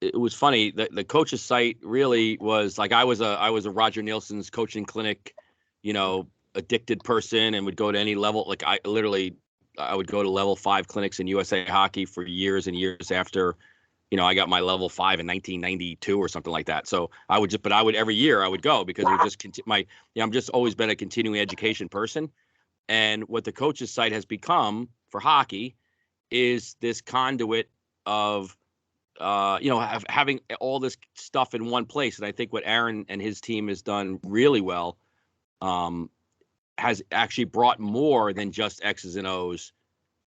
it was funny. The coach's site really was like I was a Roger Nielsen's coaching clinic, addicted person, and would go to any level. Like I would go to level 5 clinics in USA Hockey for years and years after, I got my level 5 in 1992 or something like that. So every year I would go because it was just I'm just always been a continuing education person. And what the coach's site has become for hockey is this conduit of having all this stuff in one place. And I think what Aaron and his team has done really well has actually brought more than just X's and O's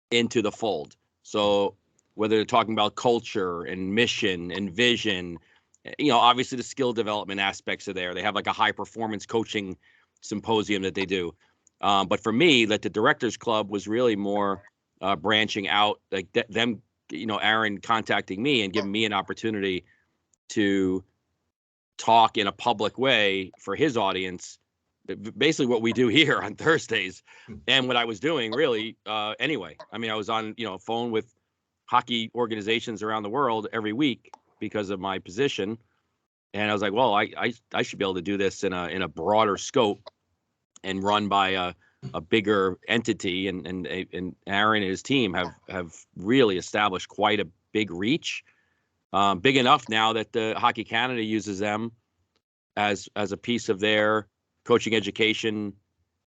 into the fold. So whether they're talking about culture and mission and vision, obviously the skill development aspects are there. They have like a high performance coaching symposium that they do. But for me, like the Directors Club was really more branching out, like them, Aaron contacting me and giving me an opportunity to talk in a public way for his audience, basically what we do here on Thursdays, and what I was doing really anyway. I mean, I was on, phone with hockey organizations around the world every week because of my position. And I was like, well, I should be able to do this in a broader scope and run by a bigger entity. And Aaron and his team have really established quite a big reach, big enough now that the Hockey Canada uses them as a piece of their coaching education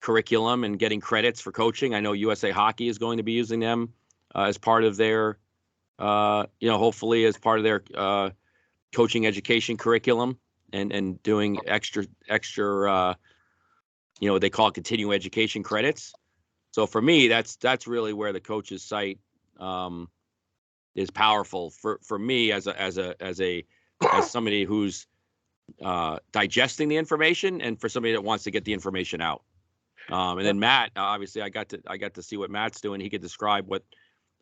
curriculum and getting credits for coaching. I know USA Hockey is going to be using them as part of their, hopefully as part of their coaching education curriculum and doing extra what they call continuing education credits. So for me, that's really where the coach's site is powerful for me as somebody who's digesting the information, and for somebody that wants to get the information out. And then Matt, obviously, I got to see what Matt's doing. He could describe what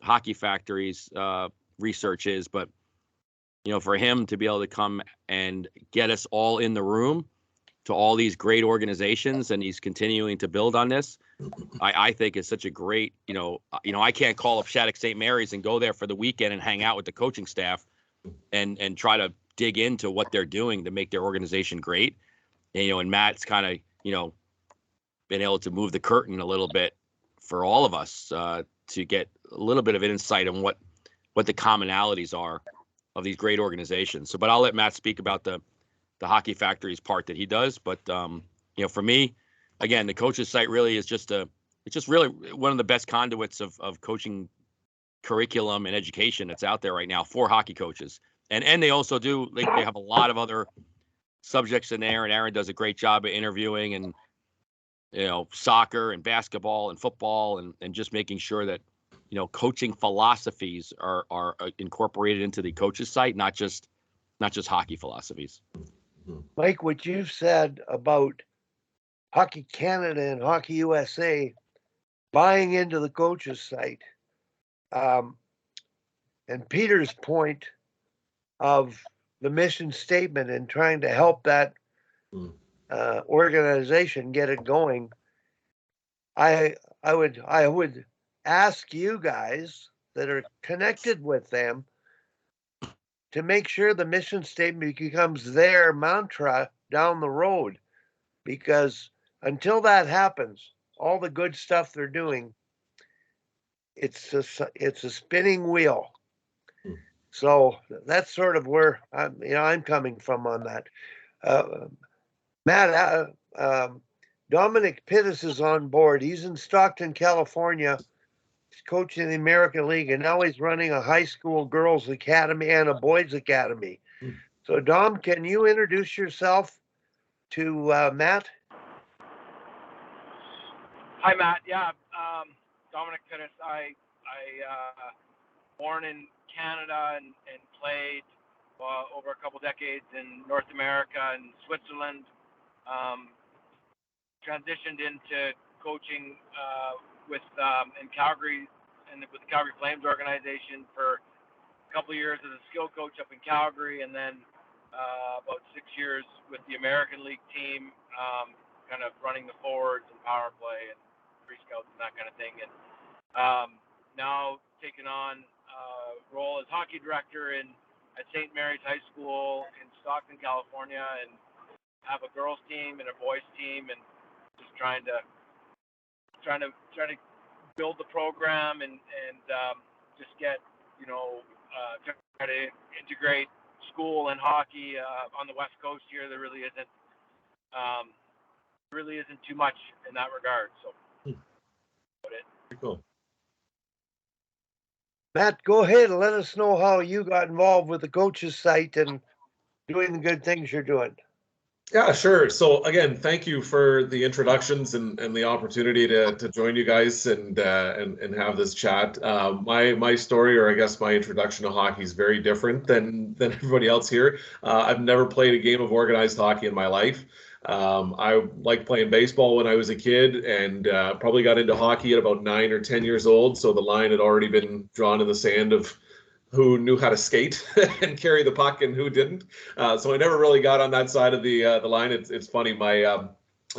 Hockey Factory's research is, but for him to be able to come and get us all in the room to all these great organizations, and he's continuing to build on this, I think is such a great, I can't call up Shattuck St. Mary's and go there for the weekend and hang out with the coaching staff and try to dig into what they're doing to make their organization great. And Matt's kind of, been able to move the curtain a little bit for all of us to get a little bit of an insight on what the commonalities are of these great organizations. So, but I'll let Matt speak about the Hockey Factory's part that he does. But, for me, again, the coach's site really is it's just really one of the best conduits of coaching curriculum and education that's out there right now for hockey coaches. And they also do, they have a lot of other subjects in there, and Aaron does a great job of interviewing and, soccer and basketball and football and just making sure that, coaching philosophies are incorporated into the coach's site, not just hockey philosophies. Mike, what you've said about Hockey Canada and Hockey USA buying into the coach's site, and Peter's point of the mission statement and trying to help that organization get it going, I would ask you guys that are connected with them to make sure the mission statement becomes their mantra down the road, because until that happens, all the good stuff they're doing, it's a spinning wheel. So that's sort of where I'm coming from on that. Matt, Dominic Pittis is on board. He's in Stockton, California. He's coaching the American League, and now he's running a high school girls academy and a boys academy. So, Dom, can you introduce yourself to Matt? Hi, Matt. Yeah, Dominic Pittis. I born in Canada and played over a couple decades in North America and Switzerland. Transitioned into coaching in Calgary and with the Calgary Flames organization for a couple of years as a skill coach up in Calgary, and then about 6 years with the American League team, kind of running the forwards and power play and free scouts and that kind of thing. And now taking on a role as hockey director in at St. Mary's High School in Stockton, California, and have a girls team and a boys team, and just trying to build the program and just get, try to integrate school and hockey on the West Coast here. There really isn't too much in that regard. So, Pretty cool. Matt, go ahead and let us know how you got involved with the coaches site and doing the good things you're doing. Yeah, sure. So again, thank you for the introductions and the opportunity to join you guys and have this chat. My story, or I guess my introduction to hockey, is very different than everybody else here. I've never played a game of organized hockey in my life. I liked playing baseball when I was a kid, and probably got into hockey at about 9 or 10 years old. So the line had already been drawn in the sand of who knew how to skate and carry the puck and who didn't. So I never really got on that side of the line. It's funny. I've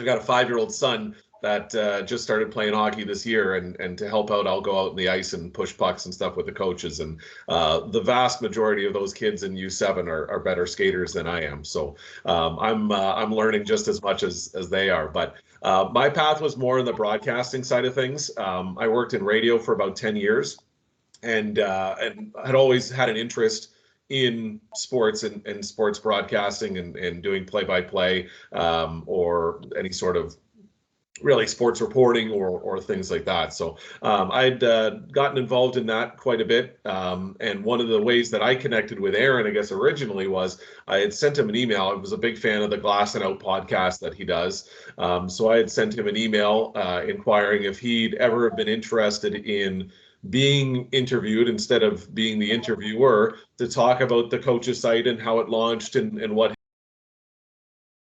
got a 5-year-old son that just started playing hockey this year, and to help out, I'll go out in the ice and push pucks and stuff with the coaches. And the vast majority of those kids in U7 are better skaters than I am. So I'm learning just as much as they are. But my path was more in the broadcasting side of things. I worked in radio for about 10 years. And had always had an interest in sports and sports broadcasting and doing play-by-play or any sort of really sports reporting or things like that. So I'd gotten involved in that quite a bit. And one of the ways that I connected with Aaron, I guess originally, was I had sent him an email. I was a big fan of the Glass and Out podcast that he does. So I had sent him an email inquiring if he'd ever been interested in being interviewed instead of being the interviewer, to talk about the coaches site and how it launched and what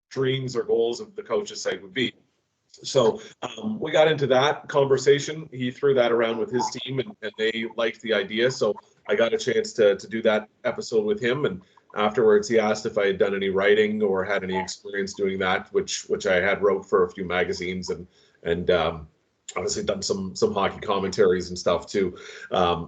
dreams or goals of the coaches site would be. So we got into that conversation. He threw that around with his team, and they liked the idea. So I got a chance to do that episode with him. And afterwards, he asked if I had done any writing or had any experience doing that, which I had wrote for a few magazines and obviously done some hockey commentaries and stuff too.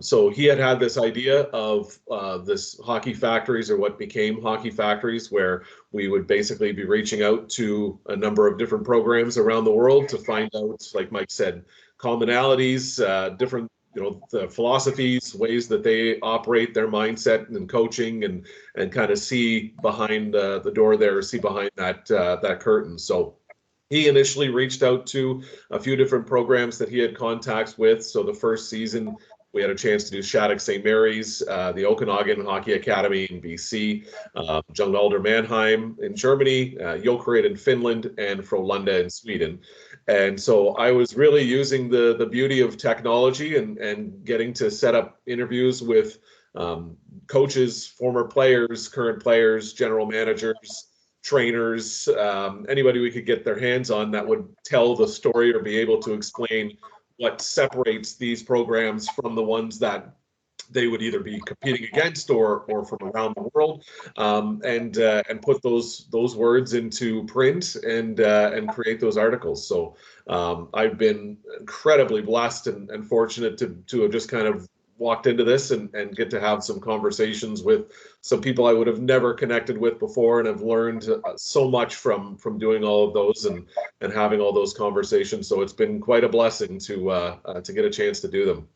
So he had this idea of this hockey factories, or what became hockey factories, where we would basically be reaching out to a number of different programs around the world to find out, like Mike said, commonalities, different, the philosophies, ways that they operate, their mindset and coaching, and kind of see behind the door there, see behind that curtain. So he initially reached out to a few different programs that he had contacts with. So the first season, we had a chance to do Shattuck St. Mary's, the Okanagan Hockey Academy in BC, Ljungvalder Mannheim in Germany, Jokerit in Finland, and Frölunda in Sweden. And so I was really using the beauty of technology and getting to set up interviews with coaches, former players, current players, general managers, trainers, anybody we could get their hands on that would tell the story or be able to explain what separates these programs from the ones that they would either be competing against or from around the world, and put those words into print and create those articles. So I've been incredibly blessed and fortunate to have just kind of walked into this and get to have some conversations with some people I would have never connected with before, and have learned so much from doing all of those and having all those conversations. So it's been quite a blessing to get a chance to do them.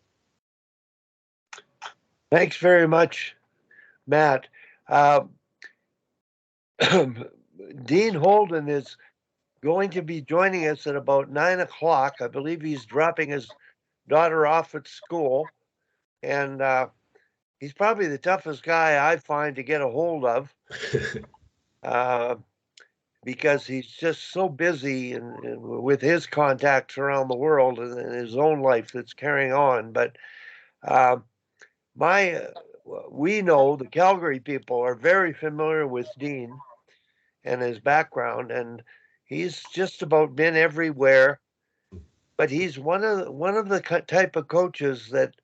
Thanks very much, Matt. Dean Holden is going to be joining us at about 9 o'clock. I believe he's dropping his daughter off at school. And he's probably the toughest guy I find to get a hold of, because he's just so busy and with his contacts around the world and his own life that's carrying on. But we know the Calgary people are very familiar with Dean and his background, and he's just about been everywhere. But he's one of the type of coaches that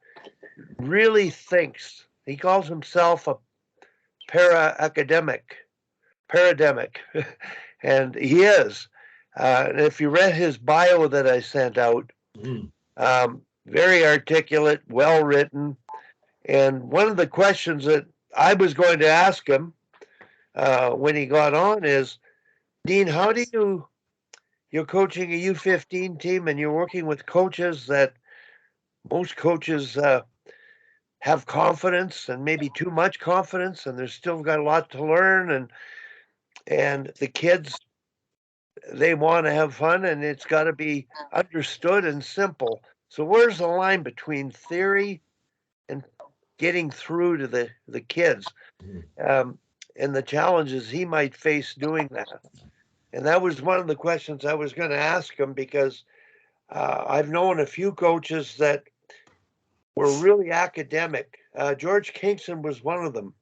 really thinks. He calls himself a parademic, and he is. And if you read his bio that I sent out, very articulate, well written. And one of the questions that I was going to ask him when he got on is, Dean, how do you're coaching a U15 team and you're working with coaches that most coaches have confidence and maybe too much confidence, and they're still got a lot to learn, and the kids, they want to have fun, and it's got to be understood and simple. So where's the line between theory and getting through to the kids, and the challenges he might face doing that? And that was one of the questions I was going to ask him, because I've known a few coaches that were really academic. George Kingston was one of them,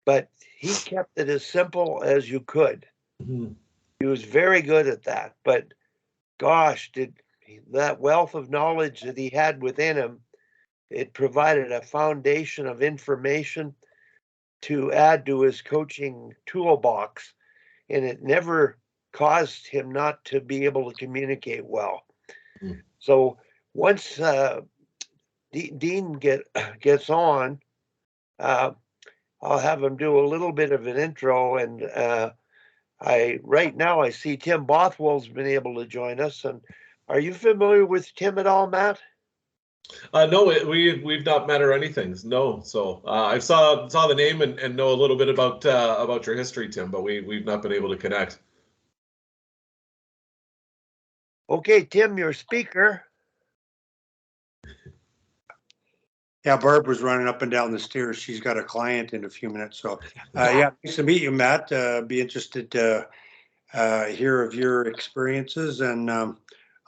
but he kept it as simple as you could. He was very good at that. But gosh, did that wealth of knowledge that he had within him, it provided a foundation of information to add to his coaching toolbox, and it never caused him not to be able to communicate well. So once Dean gets on, I'll have him do a little bit of an intro, and right now I see Tim Bothwell's been able to join us. And are you familiar with Tim at all, Matt? No, we've not met or anything. No, so I saw the name and know a little bit about your history, Tim, but we've not been able to connect. Okay, Tim, your speaker. Yeah, Barb was running up and down the stairs. She's got a client in a few minutes. So, yeah, nice to meet you, Matt. Be interested to hear of your experiences. And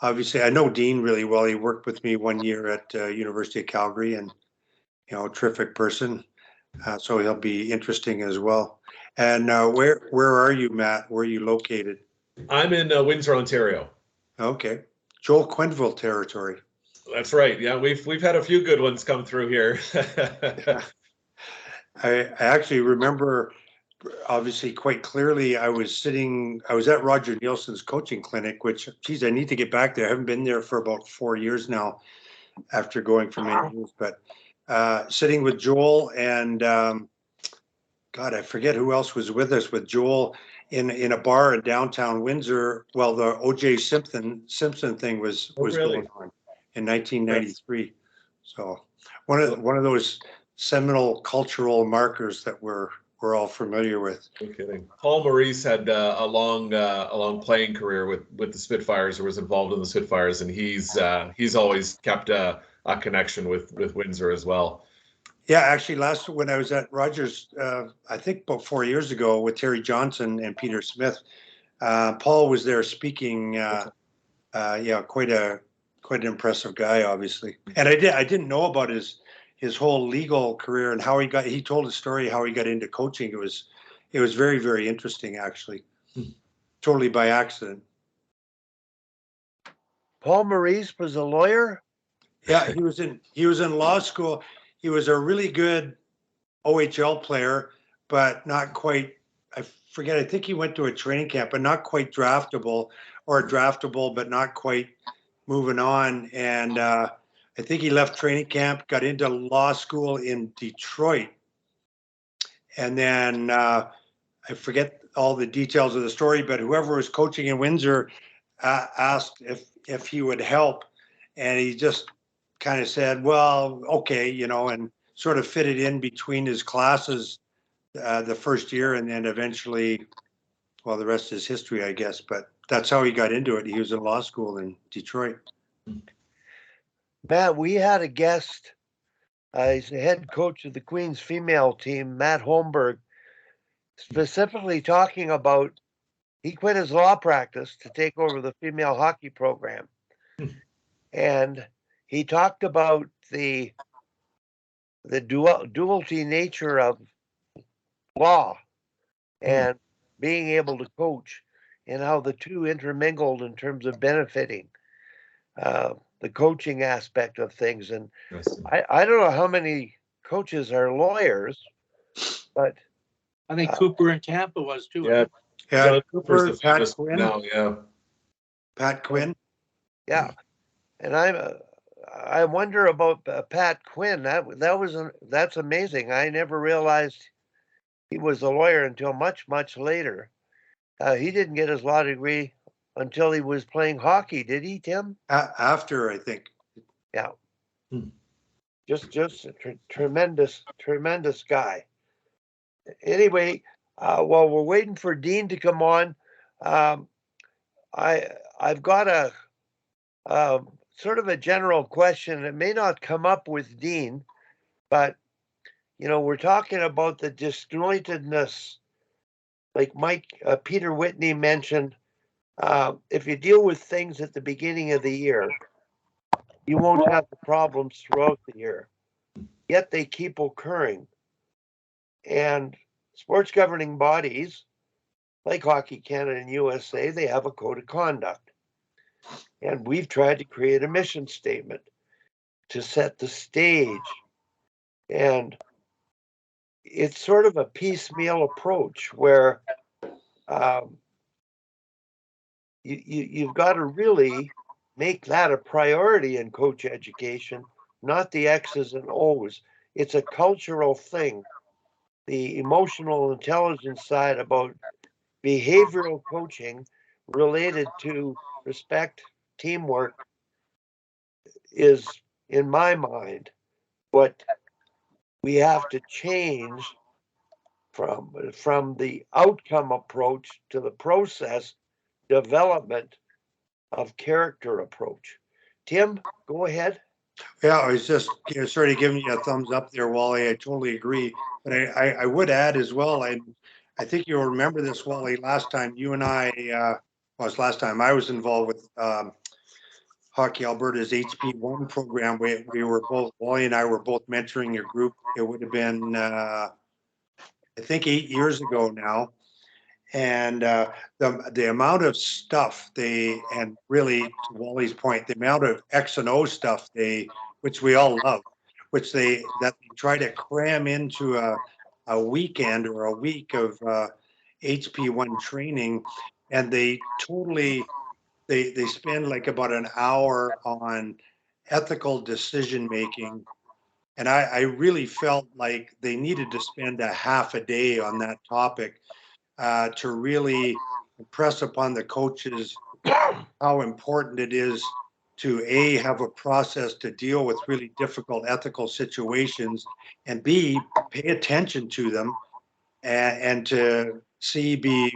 obviously, I know Dean really well. He worked with me 1 year at University of Calgary, and terrific person. So he'll be interesting as well. And where are you, Matt? Where are you located? I'm in Windsor, Ontario. Okay, Joel Quenneville territory. That's right. Yeah, we've had a few good ones come through here. I actually remember, obviously quite clearly, I was at Roger Nielsen's coaching clinic, which, geez, I need to get back there. I haven't been there for about 4 years now after going for many years, but sitting with Joel and God, I forget who else was with us, with Joel in a bar in downtown Windsor. Well, the O.J. Simpson thing was really? going on in 1993. So one of those seminal cultural markers that we're all familiar with. No kidding. Paul Maurice had a long playing career with the Spitfires, or was involved in the Spitfires, and he's always kept a connection with Windsor as well. Yeah, actually, when I was at Rogers, I think about 4 years ago with Terry Johnson and Peter Smith, Paul was there speaking. Quite an impressive guy, obviously. And I didn't know about his whole legal career and how he told a story how he got into coaching. It was very, very interesting, actually. Totally by accident. Paul Maurice was a lawyer? Yeah, he was in law school. He was a really good OHL player, but not quite, I forget, I think he went to a training camp, but not quite draftable, or draftable, but not quite moving on. And I think he left training camp, got into law school in Detroit. And then I forget all the details of the story, but whoever was coaching in Windsor asked if he would help. And he just kind of said, well, okay, and sort of fitted in between his classes the first year, and then eventually, well, the rest is history, I guess. But that's how he got into it. He was in law school in Detroit. Matt, we had a guest. He's the head coach of the Queen's female team, Matt Holmberg, specifically talking about, he quit his law practice to take over the female hockey program. And he talked about the duality nature of law and being able to coach, and how the two intermingled in terms of benefiting the coaching aspect of things. And I don't know how many coaches are lawyers, but I think Cooper in Tampa was too. Yeah, Yeah, Cooper's the Pat famous Quinn. now. Yeah, Pat Quinn. yeah. And I wonder about Pat Quinn. That's amazing. I never realized he was a lawyer until much, much later. He didn't get his law degree until he was playing hockey, did he, Tim? After, I think. Yeah. Hmm. Just a tremendous guy. Anyway, while we're waiting for Dean to come on, I've got a sort of a general question. It may not come up with Dean, but we're talking about the disjointedness, like Peter Whitney mentioned. If you deal with things at the beginning of the year, you won't have the problems throughout the year. Yet they keep occurring. And sports governing bodies, like Hockey Canada and USA, they have a code of conduct. And we've tried to create a mission statement to set the stage. And it's sort of a piecemeal approach where you've got to really make that a priority in coach education, not the X's and O's. It's a cultural thing. The emotional intelligence side about behavioral coaching related to respect, teamwork is, in my mind, what we have to change from the outcome approach to the process development of character approach. Tim, go ahead. Yeah, I was just sort of giving you a thumbs up there, Wally. I totally agree. But I would add as well, I think you'll remember this, Wally, last time you and I, last time I was involved with Hockey Alberta's HP1 program. We were both, Wally and I were both mentoring a group. It would have been, I think 8 years ago now. And the amount of stuff and really to Wally's point, the amount of X and O stuff which we all love, that they try to cram into a weekend or a week of HP1 training, and they spend like about an hour on ethical decision making. And I really felt like they needed to spend a half a day on that topic to really impress upon the coaches how important it is to A, have a process to deal with really difficult ethical situations, and B, pay attention to them, and to C, be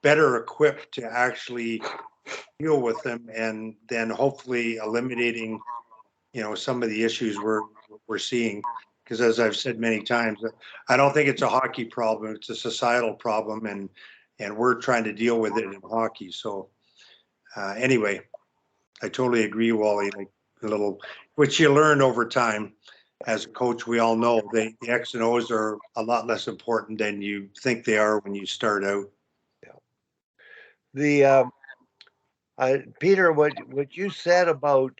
better equipped to actually deal with them, and then hopefully eliminating some of the issues we're seeing. Because as I've said many times, I don't think it's a hockey problem; it's a societal problem, and we're trying to deal with it in hockey. So anyway, I totally agree, Wally. Like which you learn over time as a coach. We all know the X and O's are a lot less important than you think they are when you start out. Yeah. Peter, what you said about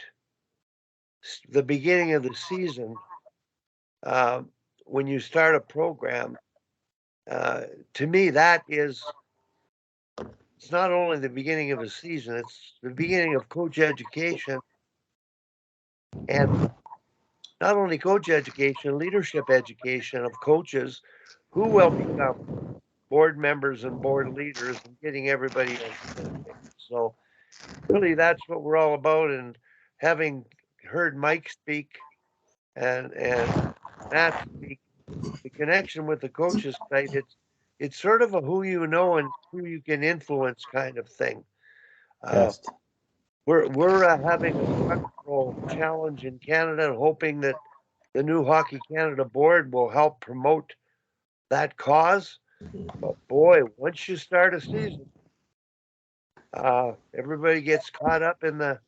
the beginning of the season, when you start a program, to me, it's not only the beginning of a season, it's the beginning of coach education. And not only coach education, leadership education of coaches who will become board members and board leaders, and getting everybody else. So really that's what we're all about. And having heard Mike speak and Matt speak, the connection with the coaches site, it's sort of a who you know and who you can influence kind of thing. Yes. We're having a structural challenge in Canada, and hoping that the new Hockey Canada board will help promote that cause. But boy, once you start a season, everybody gets caught up in the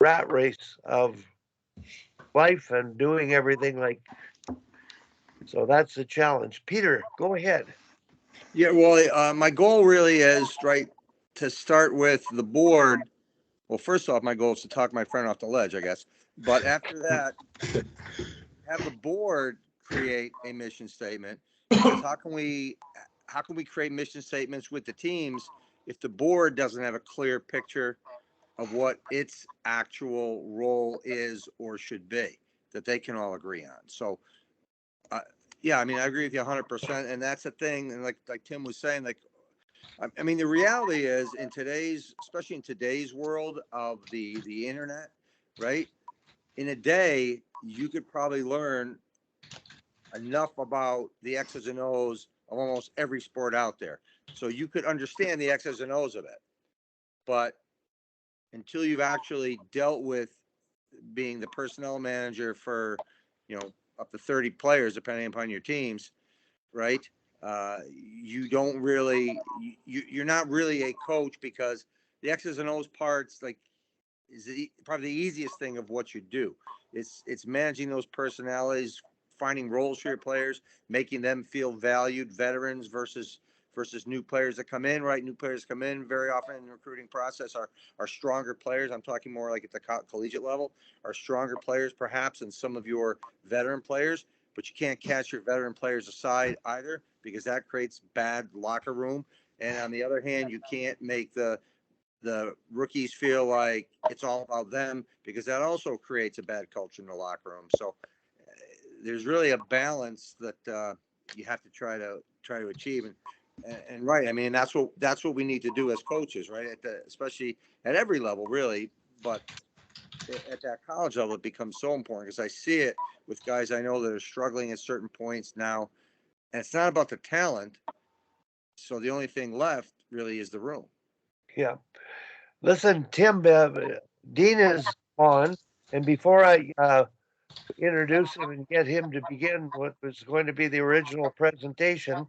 rat race of life and doing everything so that's the challenge. Peter, go ahead. Yeah, well, my goal really is to start with the board. Well, first off, my goal is to talk my friend off the ledge, I guess. But after that, have the board create a mission statement. Because how can we create mission statements with the teams if the board doesn't have a clear picture of what its actual role is or should be that they can all agree on. So, yeah, I mean, I agree with you 100%. And that's the thing. And like Tim was saying, like, I mean, the reality is in today's, especially in today's world of the internet, right? In a day, you could probably learn enough about the X's and O's of almost every sport out there. So you could understand the X's and O's of it. But until you've actually dealt with being the personnel manager for, up to 30 players, depending upon your teams, right? You don't really, you're not really a coach, because the X's and O's parts, like, is probably the easiest thing of what you do. It's managing those personalities, finding roles for your players, making them feel valued, veterans versus new players that come in, right? New players come in very often in the recruiting process are stronger players. I'm talking more like at the collegiate level, are stronger players perhaps than some of your veteran players, but you can't cast your veteran players aside either, because that creates bad locker room. And on the other hand, you can't make the rookies feel like it's all about them, because that also creates a bad culture in the locker room. So there's really a balance that you have to try to achieve. And right, I mean, that's what we need to do as coaches, right? Especially at every level, really, but at that college level, it becomes so important, because I see it with guys I know that are struggling at certain points now, and it's not about the talent. So the only thing left really is the room. Yeah. Listen, Tim, Dean is on, and before I introduce him and get him to begin what was going to be the original presentation,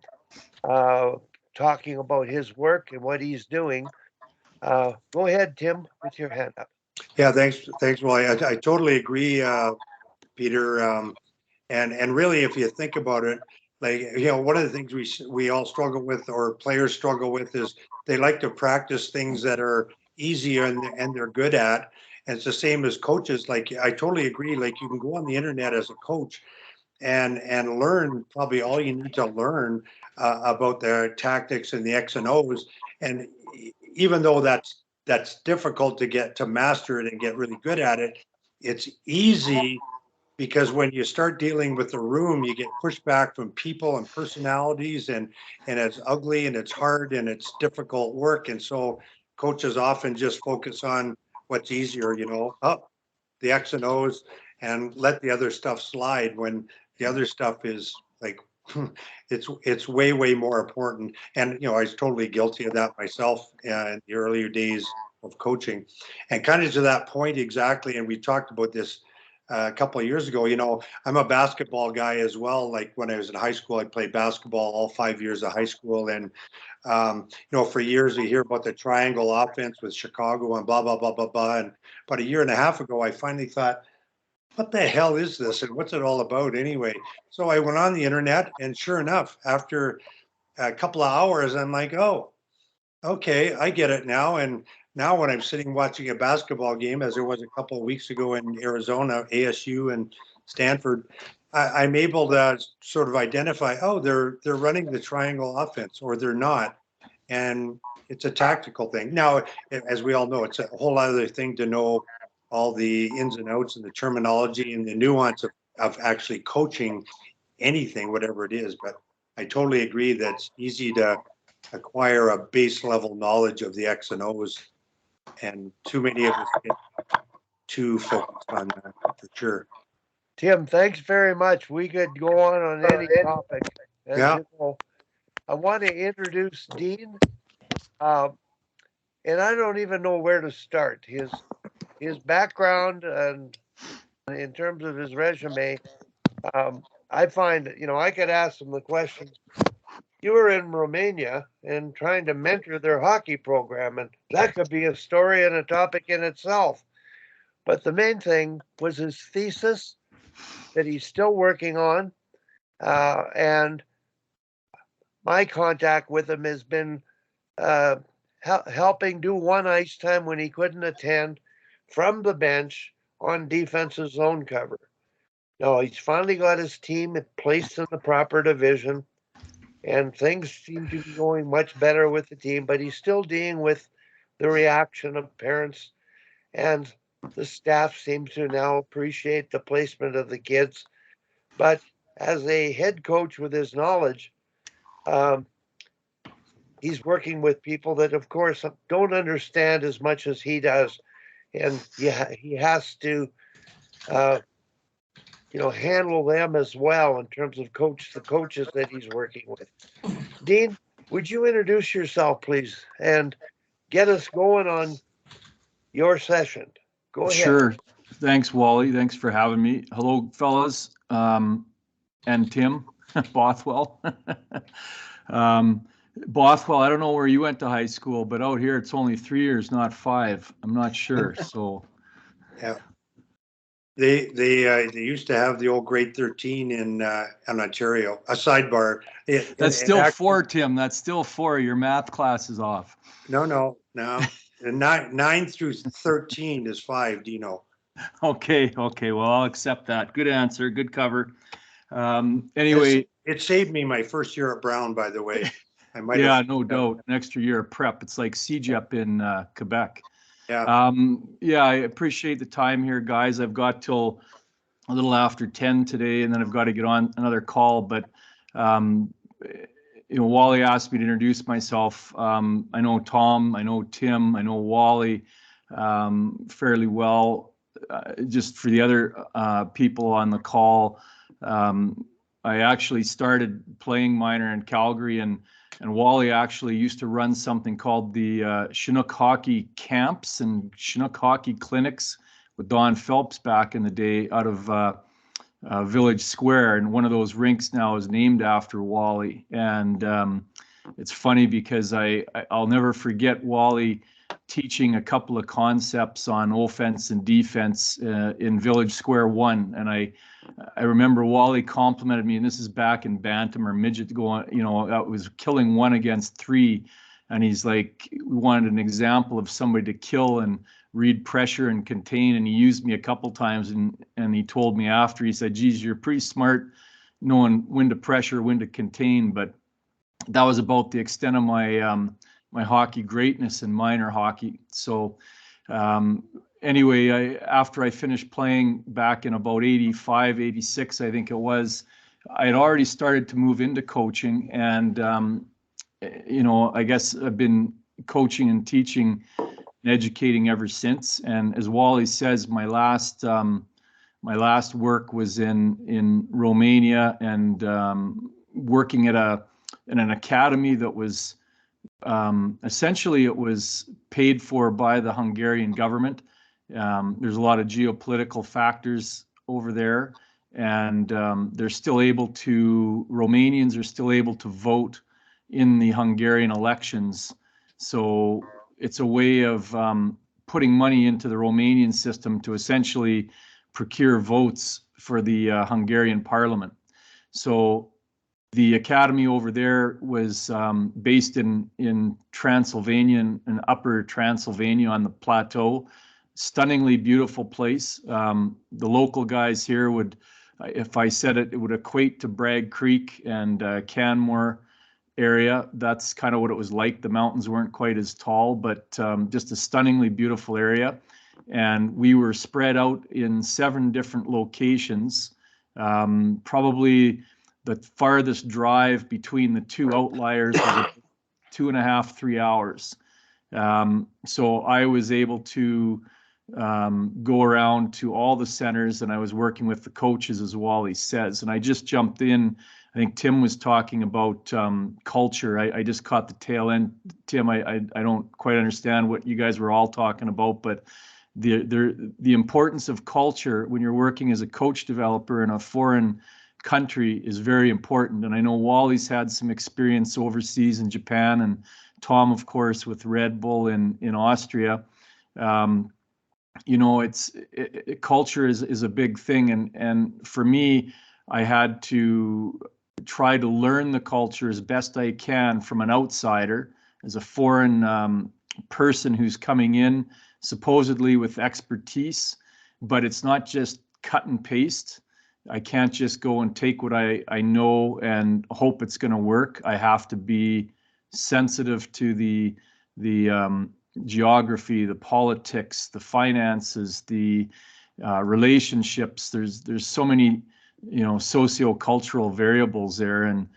talking about his work and what he's doing, go ahead, Tim, with your hand up. Yeah, thanks, Wally. I totally agree, Peter. And really, if you think about it, like, one of the things we all struggle with, or players struggle with, is they like to practice things that are easier and they're good at. And it's the same as coaches. Like, I totally agree. Like, you can go on the internet as a coach and learn probably all you need to learn about the tactics and the X and O's. And even though that's difficult to get to master it and get really good at it, it's easy, because when you start dealing with the room, you get pushback from people and personalities, and it's ugly and it's hard and it's difficult work. And so coaches often just focus on what's easier, the X and O's, and let the other stuff slide, when the other stuff is like, it's way more important. And I was totally guilty of that myself in the earlier days of coaching. And kind of to that point exactly, and we talked about this a couple of years ago, I'm a basketball guy as well. Like, when I was in high school, I played basketball all 5 years of high school. And, for years we hear about the triangle offense with Chicago and blah, blah, blah, blah, blah. And about a year and a half ago, I finally thought, what the hell is this? And what's it all about anyway? So I went on the internet, and sure enough, after a couple of hours, I'm like, oh, okay, I get it now. And now when I'm sitting watching a basketball game, as there was a couple of weeks ago in Arizona, ASU and Stanford, I'm able to sort of identify, oh, they're running the triangle offense, or they're not. And it's a tactical thing. Now, as we all know, it's a whole other thing to know all the ins and outs and the terminology and the nuance of actually coaching anything, whatever it is. But I totally agree that it's easy to acquire a base level knowledge of the X and O's, and too many of us get too focused on that, for sure. Tim, thanks very much. We could go on any topic. As you know, I want to introduce Dean, and I don't even know where to start. His background, and in terms of his resume, I find, I could ask him the question. You were in Romania and trying to mentor their hockey program, and that could be a story and a topic in itself. But the main thing was his thesis that he's still working on, and my contact with him has been helping do one ice time when he couldn't attend from the bench on defensive zone cover. Now, he's finally got his team placed in the proper division, and things seem to be going much better with the team, but he's still dealing with the reaction of parents and the staff seems to now appreciate the placement of the kids. But as a head coach with his knowledge, he's working with people that, of course, don't understand as much as he does, and yeah, he has to, handle them as well in terms of the coaches that he's working with. Dean, would you introduce yourself, please, and get us going on your session? Go ahead. Sure. Thanks, Wally. Thanks for having me. Hello, fellas, and Tim Bothwell. Bothwell, I don't know where you went to high school, but out here it's only 3 years, not 5. I'm not sure. So, Yeah. They used to have the old grade 13 in Ontario. A sidebar. That's still 4, Tim. That's still 4. Your math class is off. No. And 9 through 13 is 5, Dino. Okay. Well, I'll accept that. Good answer. Good cover. Anyway, it saved me my first year at Brown, by the way. Yeah, no doubt. An extra year of prep. It's like CGEP in Quebec. Yeah. Yeah, I appreciate the time here, guys. I've got till a little after 10 today, and then I've got to get on another call. But Wally asked me to introduce myself. I know Tom, I know Tim, I know Wally fairly well. Just for the other people on the call, I actually started playing minor in Calgary, and Wally actually used to run something called the Chinook Hockey Camps and Chinook Hockey Clinics with Don Phelps back in the day out of Village Square. And one of those rinks now is named after Wally. And it's funny because I'll never forget Wally teaching a couple of concepts on offense and defense in Village Square 1. And I remember Wally complimented me, and this is back in Bantam or Midget going, that was killing 1 against 3. And he's like, we wanted an example of somebody to kill and read pressure and contain. And he used me a couple times, and he told me after, he said, geez, you're pretty smart knowing when to pressure, when to contain. But that was about the extent of my hockey greatness in minor hockey. So anyway, after I finished playing back in about 85, 86, I think it was, I had already started to move into coaching. And, I guess I've been coaching and teaching and educating ever since. And as Wally says, my last work was in Romania, and working at an academy that was essentially, it was paid for by the Hungarian government. There's a lot of geopolitical factors over there, and Romanians are still able to vote in the Hungarian elections. So it's a way of putting money into the Romanian system to essentially procure votes for the Hungarian parliament. So the academy over there was based in Transylvania, in Upper Transylvania on the plateau. Stunningly beautiful place. The local guys here would, if I said it, it would equate to Bragg Creek and Canmore area. That's kind of what it was like. The mountains weren't quite as tall, but just a stunningly beautiful area. And we were spread out in 7 different locations. Probably the farthest drive between the 2 outliers was 2.5, 3 hours. So I was able to go around to all the centers, and I was working with the coaches, as Wally says. And I just jumped in. I think Tim was talking about culture. I just caught the tail end. Tim, I don't quite understand what you guys were all talking about, but the importance of culture when you're working as a coach developer in a foreign country is very important. And I know Wally's had some experience overseas in Japan, and Tom, of course, with Red Bull in Austria. Culture is a big thing. And for me, I had to try to learn the culture as best I can from an outsider, as a foreign person who's coming in supposedly with expertise, but it's not just cut and paste. I can't just go and take what I know and hope it's going to work. I have to be sensitive to the geography, the politics, the finances, the relationships. There's so many, socio-cultural variables there, and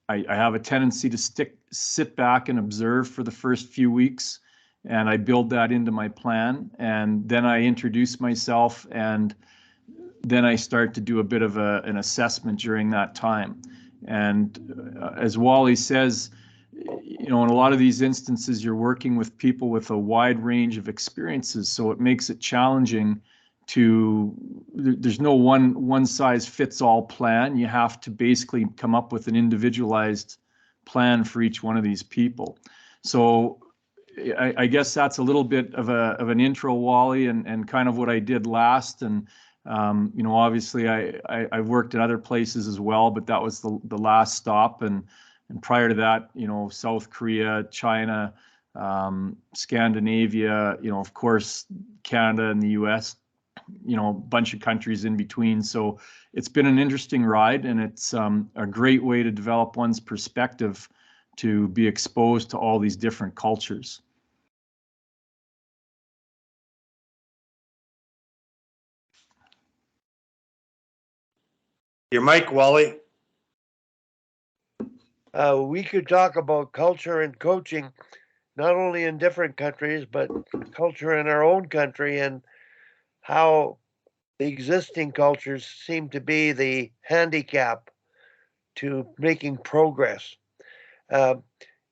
I have a tendency to sit back and observe for the first few weeks, and I build that into my plan, and then I introduce myself, and then I start to do a bit of an assessment during that time. And as Wally says, in a lot of these instances, you're working with people with a wide range of experiences, so it makes it challenging there's no one size fits all plan. You have to basically come up with an individualized plan for each one of these people. So I guess that's a little bit of an intro, Wally, and kind of what I did last. And obviously I've worked at other places as well, but that was the last stop. And prior to that, South Korea, China, Scandinavia, of course, Canada and the US, a bunch of countries in between. So it's been an interesting ride, and it's a great way to develop one's perspective, to be exposed to all these different cultures. Your mic, Wally. We could talk about culture and coaching, not only in different countries, but culture in our own country, and how the existing cultures seem to be the handicap to making progress.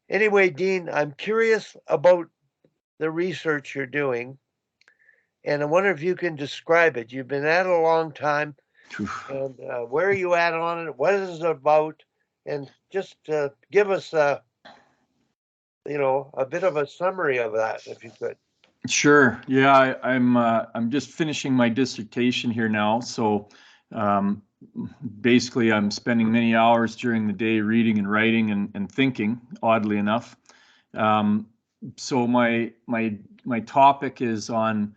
Anyway, Dean, I'm curious about the research you're doing, and I wonder if you can describe it. You've been at it a long time, and where are you at on it? What is it about? And just give us a bit of a summary of that, if you could. Sure. Yeah, I'm just finishing my dissertation here now. So basically, I'm spending many hours during the day reading and writing and thinking, oddly enough. So my topic is on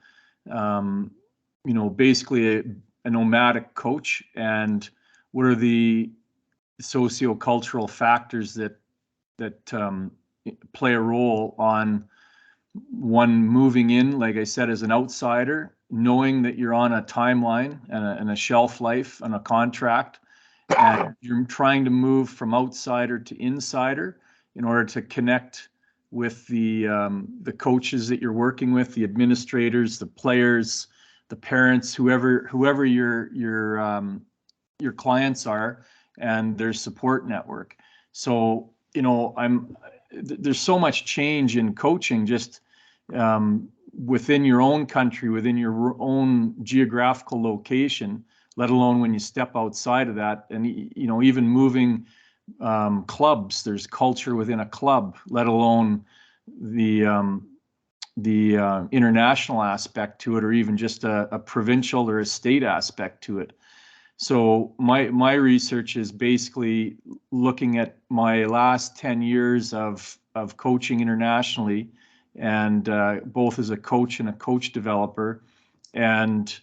basically a nomadic coach, and what are the sociocultural factors that play a role on one moving in, like I said, as an outsider, knowing that you're on a timeline and a shelf life and a contract, and you're trying to move from outsider to insider in order to connect with the coaches that you're working with, the administrators, the players, the parents, whoever your clients are, and their support network. So there's so much change in coaching just within your own country, within your own geographical location, let alone when you step outside of that. And even moving clubs, there's culture within a club, let alone the international aspect to it, or even just a provincial or a state aspect to it. So my research is basically looking at my last 10 years of coaching internationally, and both as a coach and a coach developer. And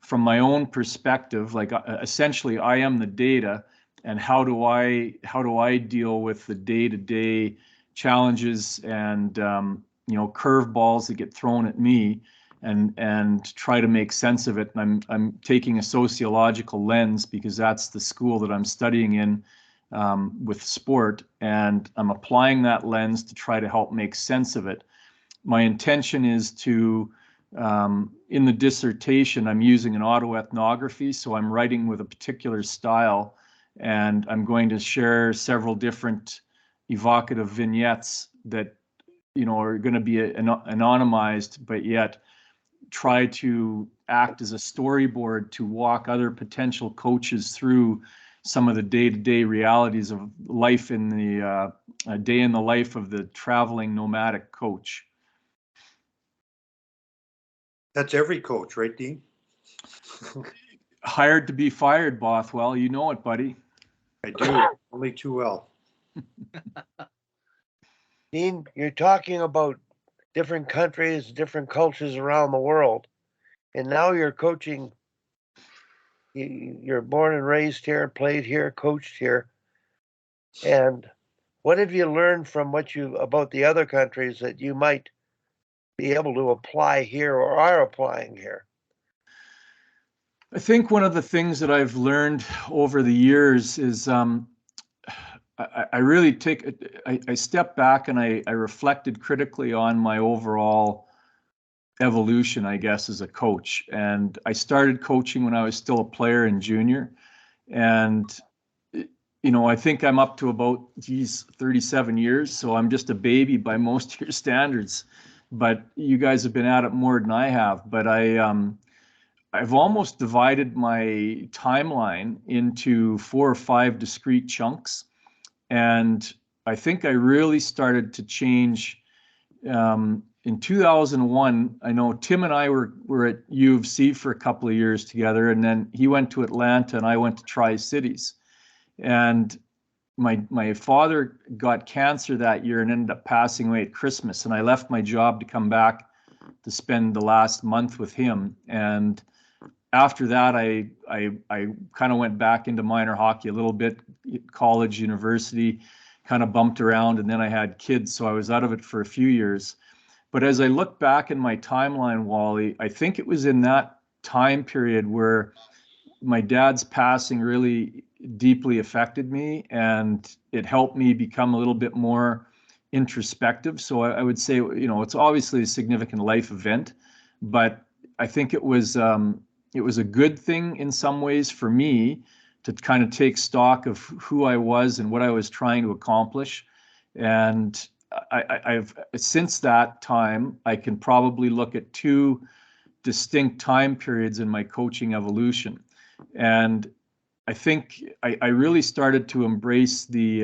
from my own perspective, like essentially I am the data, and how do I deal with the day-to-day challenges and curveballs that get thrown at me, and try to make sense of it. And I'm taking a sociological lens, because that's the school that I'm studying in with sport, and I'm applying that lens to try to help make sense of it. My intention is to, in the dissertation, I'm using an autoethnography, so I'm writing with a particular style, and I'm going to share several different evocative vignettes that are going to be anonymized, but yet try to act as a storyboard to walk other potential coaches through some of the day-to-day realities of life in the day in the life of the traveling nomadic coach. That's every coach, right, Dean? Hired to be fired, Bothwell. You know it, buddy. I do, only too well. Dean, you're talking about different countries, different cultures around the world, and now you're coaching. You're born and raised here, played here, coached here, and what have you learned from about the other countries that you might be able to apply here or are applying here? I think one of the things that I've learned over the years is I really I step back and I reflected critically on my overall evolution, I guess, as a coach. And I started coaching when I was still a player in junior. And, I think I'm up to about, 37 years. So I'm just a baby by most of your standards. But you guys have been at it more than I have. But I've almost divided my timeline into 4 or 5 discrete chunks. And I think I really started to change in 2001. I know Tim and I were at U of C for a couple of years together, and then he went to Atlanta and I went to Tri-Cities. And my father got cancer that year and ended up passing away at Christmas. And I left my job to come back to spend the last month with him. And after that, I kind of went back into minor hockey a little bit, college, university, kind of bumped around, and then I had kids, so I was out of it for a few years. But as I look back in my timeline, Wally, I think it was in that time period where my dad's passing really deeply affected me, and it helped me become a little bit more introspective. So I would say, it's obviously a significant life event, but I think it was a good thing in some ways for me to kind of take stock of who I was and what I was trying to accomplish. And I've since that time, I can probably look at 2 distinct time periods in my coaching evolution. And I think I really started to embrace the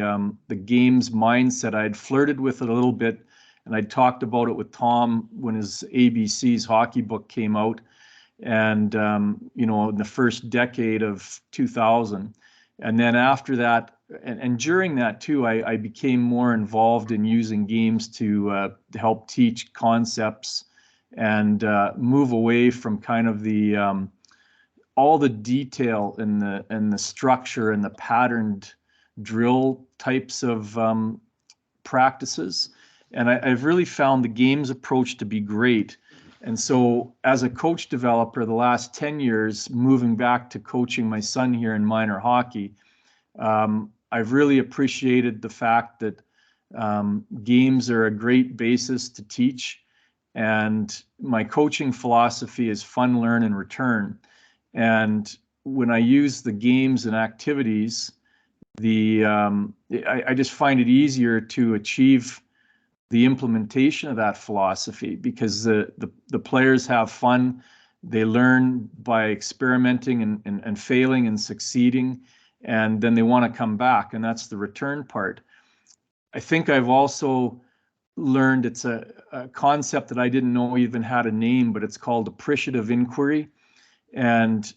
games mindset. I'd flirted with it a little bit, and I talked about it with Tom when his ABC's hockey book came out. And, in the first decade of 2000. And then after that, and during that too, I became more involved in using games to help teach concepts and move away from kind of the all the detail and the structure and the patterned drill types of practices. And I've really found the games approach to be great. And so as a coach developer, the last 10 years, moving back to coaching my son here in minor hockey, I've really appreciated the fact that games are a great basis to teach. And my coaching philosophy is fun, learn, and return. And when I use the games and activities, I just find it easier to achieve the implementation of that philosophy, because the players have fun. They learn by experimenting and failing and succeeding, and then they want to come back, and that's the return part. I think I've also learned it's a concept that I didn't know even had a name, but it's called appreciative inquiry. And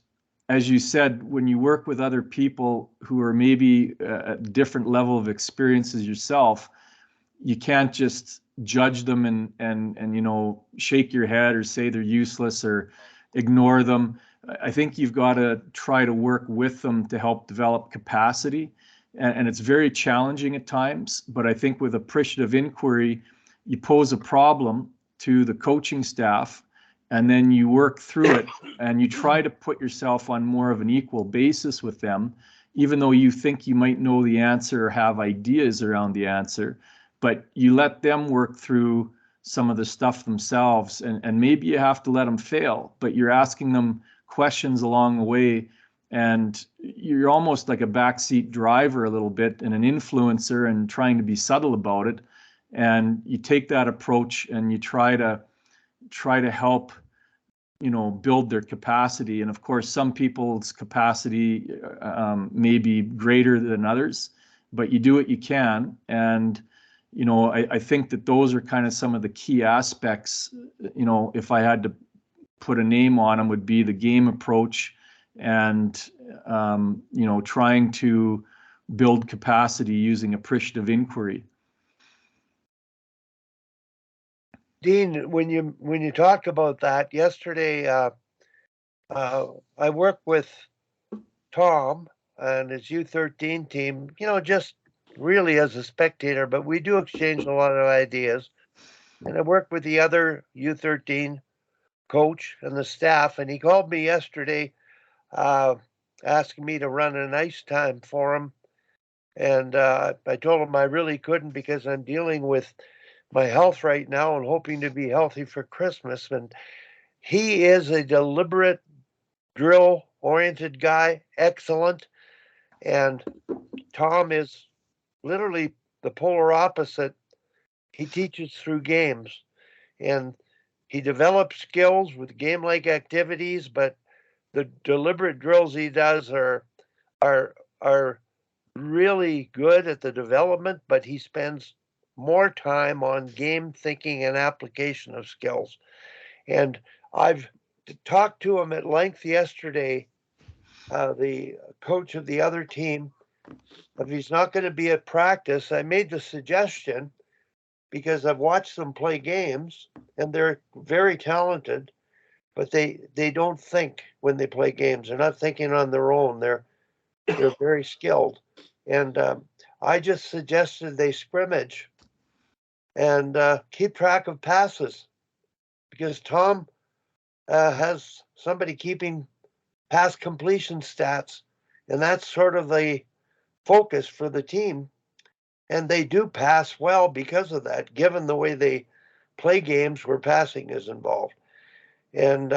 as you said, when you work with other people who are maybe at a different level of experience as yourself, you can't just judge them and shake your head or say they're useless or ignore them. I think you've got to try to work with them to help develop capacity. And it's very challenging at times, but I think with appreciative inquiry, you pose a problem to the coaching staff, and then you work through it and you try to put yourself on more of an equal basis with them, even though you think you might know the answer or have ideas around the answer. But you let them work through some of the stuff themselves, and maybe you have to let them fail, but you're asking them questions along the way, and you're almost like a backseat driver a little bit and an influencer and trying to be subtle about it. And you take that approach and you try to help, build their capacity. And of course, some people's capacity may be greater than others, but you do what you can. And I think that those are kind of some of the key aspects, if I had to put a name on them, would be the game approach and, trying to build capacity using appreciative inquiry. Dean, when you talk about that yesterday, I worked with Tom and his U13 team, just really as a spectator, but we do exchange a lot of ideas. And I work with the other U13 coach and the staff, and he called me yesterday asking me to run an ice time for him. And I told him I really couldn't because I'm dealing with my health right now and hoping to be healthy for Christmas. And he is a deliberate, drill oriented guy, excellent. And Tom is literally the polar opposite. He teaches through games and he develops skills with game like activities, but the deliberate drills he does are really good at the development, but he spends more time on game thinking and application of skills. And I've talked to him at length yesterday, the coach of the other team. If he's not going to be at practice, I made the suggestion because I've watched them play games and they're very talented, but they don't think when they play games. They're not thinking on their own. They're very skilled. And I just suggested they scrimmage and keep track of passes because Tom has somebody keeping pass completion stats, and that's sort of the focus for the team. And they do pass well because of that, given the way they play games where passing is involved. And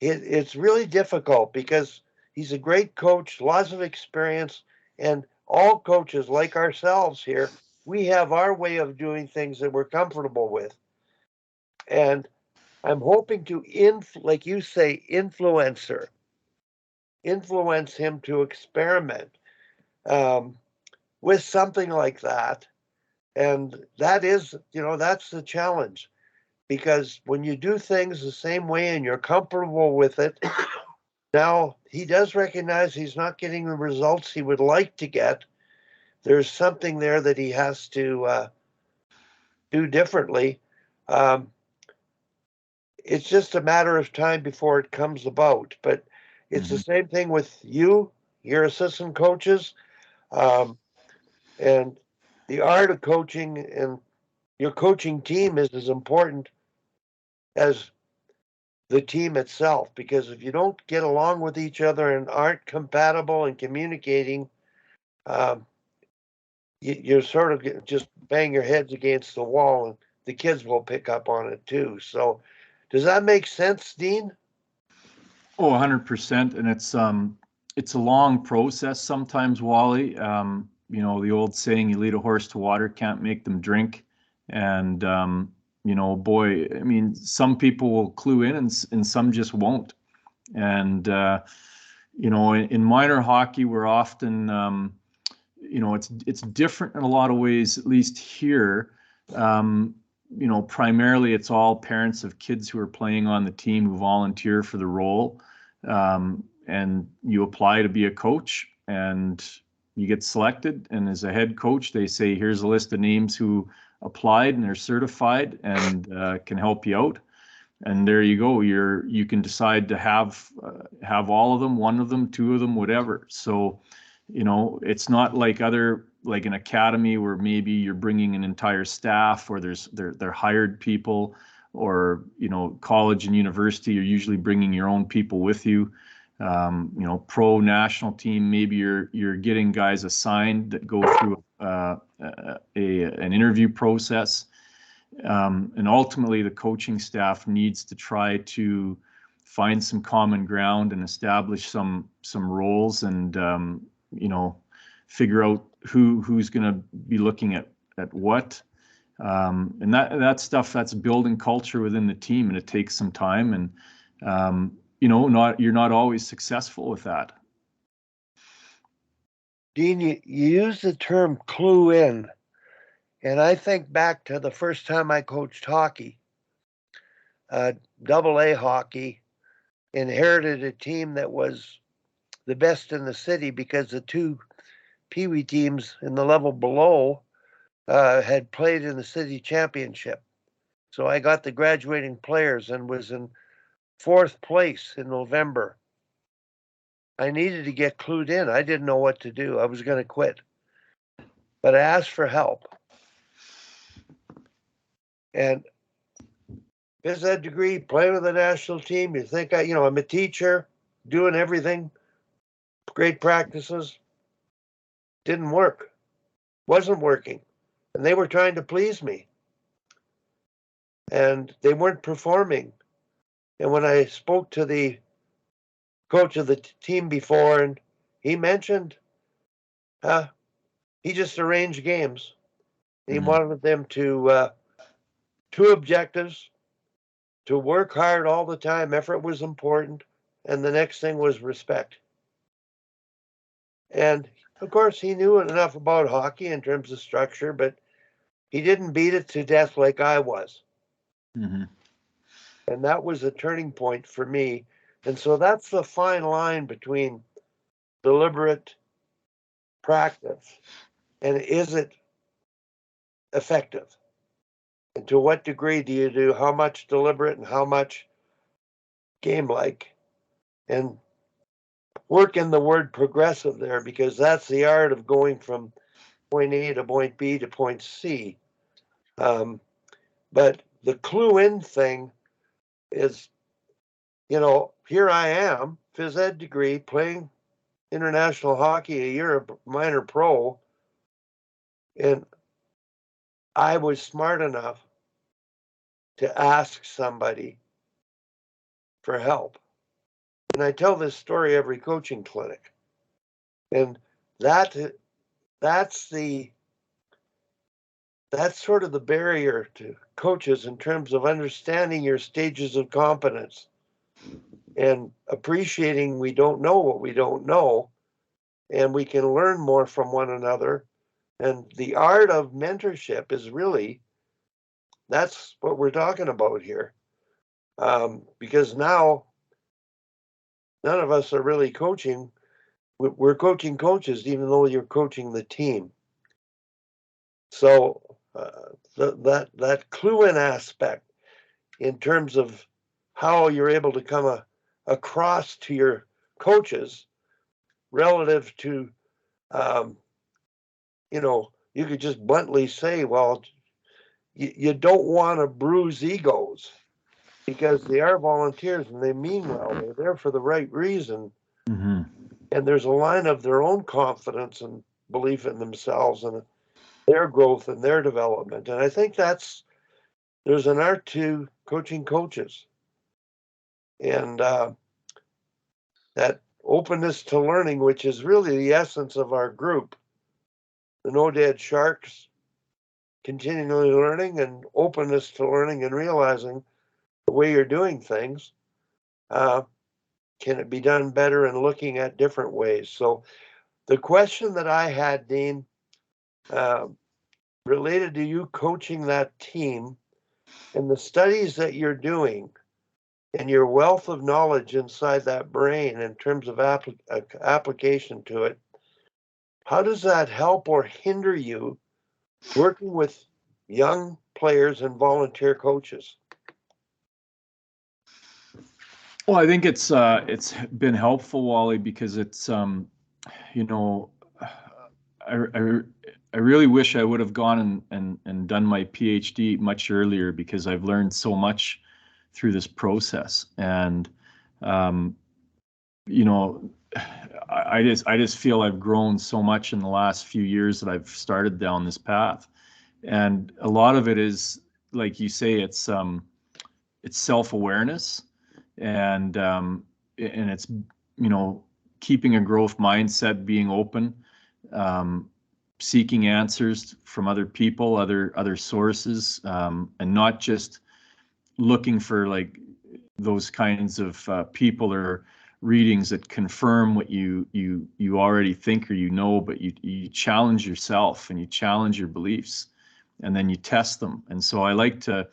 it's really difficult because he's a great coach, lots of experience, and all coaches like ourselves here, we have our way of doing things that we're comfortable with. And I'm hoping to, like you say, influence him to experiment with something like that. And that is, that's the challenge. Because when you do things the same way and you're comfortable with it, now he does recognize he's not getting the results he would like to get. There's something there that he has to do differently. It's just a matter of time before it comes about. But it's the same thing with you, your assistant coaches, and the art of coaching and your coaching team is as important as the team itself, because if you don't get along with each other and aren't compatible and communicating, you're sort of just bang your heads against the wall, and the kids will pick up on it too. So does that make sense, Dean? Oh, 100%. And it's a long process sometimes, Wally. The old saying, you lead a horse to water, can't make them drink. And, boy, I mean, some people will clue in and some just won't. And, in minor hockey, we're often, it's different in a lot of ways, at least here. Primarily it's all parents of kids who are playing on the team who volunteer for the role. And you apply to be a coach and you get selected. And as a head coach, they say, here's a list of names who applied and they're certified and can help you out. And there you go. You can decide to have all of them, one of them, two of them, whatever. So, it's not like an academy where maybe you're bringing an entire staff or they're hired people, or, college and university, you're usually bringing your own people with you. Pro national team, maybe you're getting guys assigned that go through an interview process. And ultimately the coaching staff needs to try to find some common ground and establish some roles and, figure out who's going to be looking at what. And that stuff, that's building culture within the team, and it takes some time, and you're not always successful with that. Dean, you use the term clue in, and I think back to the first time I coached hockey. AA hockey inherited a team that was the best in the city because the two Pee Wee teams in the level below had played in the city championship. So I got the graduating players and was in 4th place in November. I needed to get clued in. I didn't know what to do. I was going to quit. but I asked for help. And phys ed degree, playing with the national team, you think I'm a teacher, doing everything, great practices. Didn't work. Wasn't working. And they were trying to please me. And they weren't performing. And when I spoke to the coach of the team before, and he mentioned he just arranged games. He wanted them to two objectives: to work hard all the time, effort was important, and the next thing was respect. And of course, he knew enough about hockey in terms of structure, but he didn't beat it to death like I was. Mm-hmm. And that was a turning point for me. And so that's the fine line between deliberate practice and is it effective? And to what degree do you do how much deliberate and how much game-like? And work in the word progressive there, because that's the art of going from point A to point B to point C. But the clue in thing is, here I am, phys ed degree, playing international hockey, a year of minor pro, and I was smart enough to ask somebody for help. And I tell this story every coaching clinic. And that's sort of the barrier to coaches in terms of understanding your stages of competence and appreciating we don't know what we don't know, and we can learn more from one another. And the art of mentorship is really, that's what we're talking about here. Because now none of us are really coaching. We're coaching coaches, even though you're coaching the team. So that clue-in aspect in terms of how you're able to come across to your coaches relative to, you could just bluntly say, well, you don't want to bruise egos, because they are volunteers and they mean well. They're there for the right reason. Mm-hmm. And there's a line of their own confidence and belief in themselves and their growth and their development. And I think there's an art to coaching coaches. And that openness to learning, which is really the essence of our group, the No Dead Sharks, continually learning and openness to learning and realizing the way you're doing things, can it be done better, and looking at different ways. So the question that I had, Dean, related to you coaching that team and the studies that you're doing and your wealth of knowledge inside that brain in terms of application to it, how does that help or hinder you working with young players and volunteer coaches? Well, I think it's been helpful, Wally, because it's I really wish I would have gone and done my PhD much earlier, because I've learned so much through this process. And I just feel I've grown so much in the last few years that I've started down this path. And a lot of it is, like you say, it's self-awareness, and it's keeping a growth mindset, being open, seeking answers from other people, other sources, and not just looking for like those kinds of people or readings that confirm what you already think or but you challenge yourself and you challenge your beliefs, and then you test them. And so I like to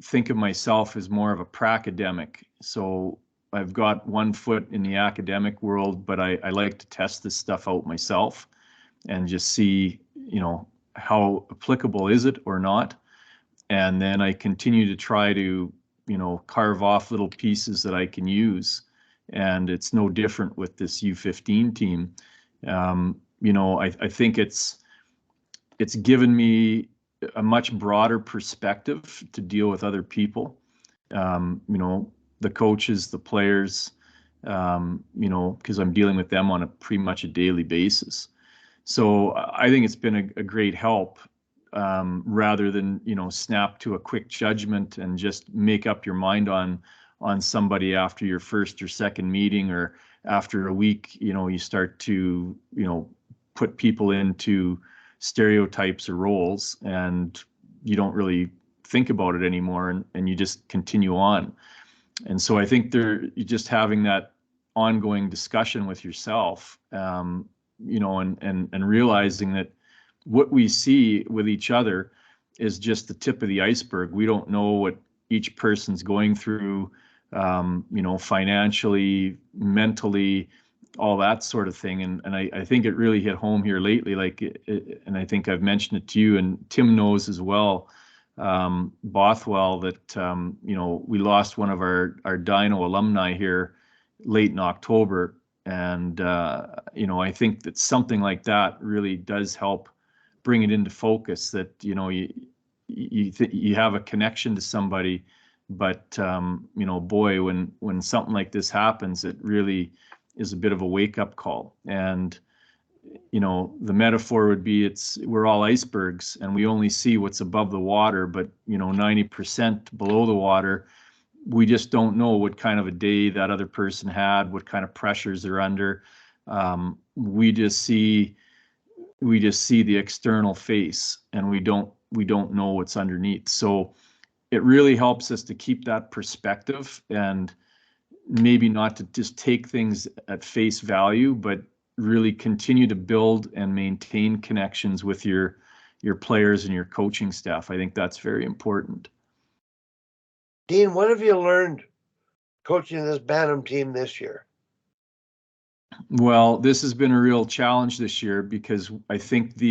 think of myself as more of a pracademic. So I've got one foot in the academic world, but I like to test this stuff out myself and just see, how applicable is it or not. And then I continue to try to, carve off little pieces that I can use. And it's no different with this U15 team. I think it's it's given me a much broader perspective to deal with other people. You know, the coaches, the players, you know, because I'm dealing with them on a pretty much a daily basis. So I think it's been a great help, rather than, you know, snap to a quick judgment and just make up your mind on somebody after your first or second meeting, or after a week, you know, you start to, you know, put people into stereotypes or roles, and you don't really think about it anymore, and you just continue on. And so I think you're just having that ongoing discussion with yourself, you know, and realizing that what we see with each other is just the tip of the iceberg. We don't know what each person's going through, you know, financially, mentally, all that sort of thing. And I think it really hit home here lately, like, and I think I've mentioned it to you, and Tim knows as well, Bothwell, that, you know, we lost one of our Dino alumni here late in October. And, you know, I think that something like that really does help bring it into focus, that, you know, you have a connection to somebody, but, you know, boy, when something like this happens, it really is a bit of a wake-up call. And, you know, the metaphor would be, we're all icebergs and we only see what's above the water, but, you know, 90% below the water, we just don't know what kind of a day that other person had, what kind of pressures they're under. We just see the external face, and we don't know what's underneath. So it really helps us to keep that perspective, and maybe not to just take things at face value, but really continue to build and maintain connections with your players and your coaching staff. I think that's very important. Dean, what have you learned coaching this Bantam team this year? Well, this has been a real challenge this year, because I think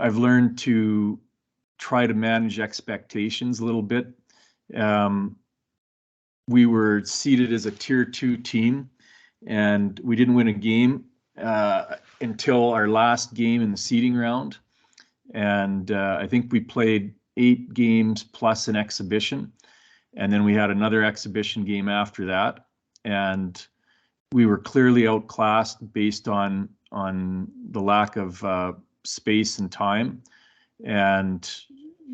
I've learned to try to manage expectations a little bit. We were seeded as a tier 2 team, and we didn't win a game until our last game in the seeding round. And I think we played 8 games plus an exhibition, and then we had another exhibition game after that, and we were clearly outclassed based on the lack of space and time. And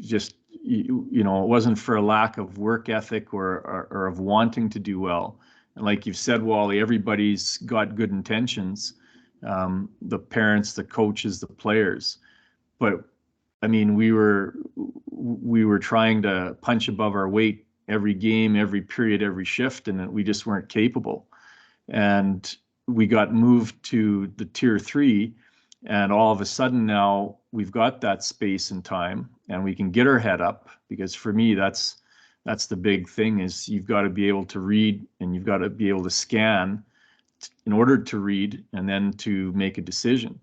just, you know, it wasn't for a lack of work ethic or of wanting to do well. And like you've said, Wally, everybody's got good intentions, the parents, the coaches, the players. But I mean, we were trying to punch above our weight every game, every period, every shift, and we just weren't capable. And we got moved to the tier 3, and all of a sudden now we've got that space and time, and we can get our head up, because for me, that's the big thing, is you've got to be able to read, and you've got to be able to scan in order to read and then to make a decision.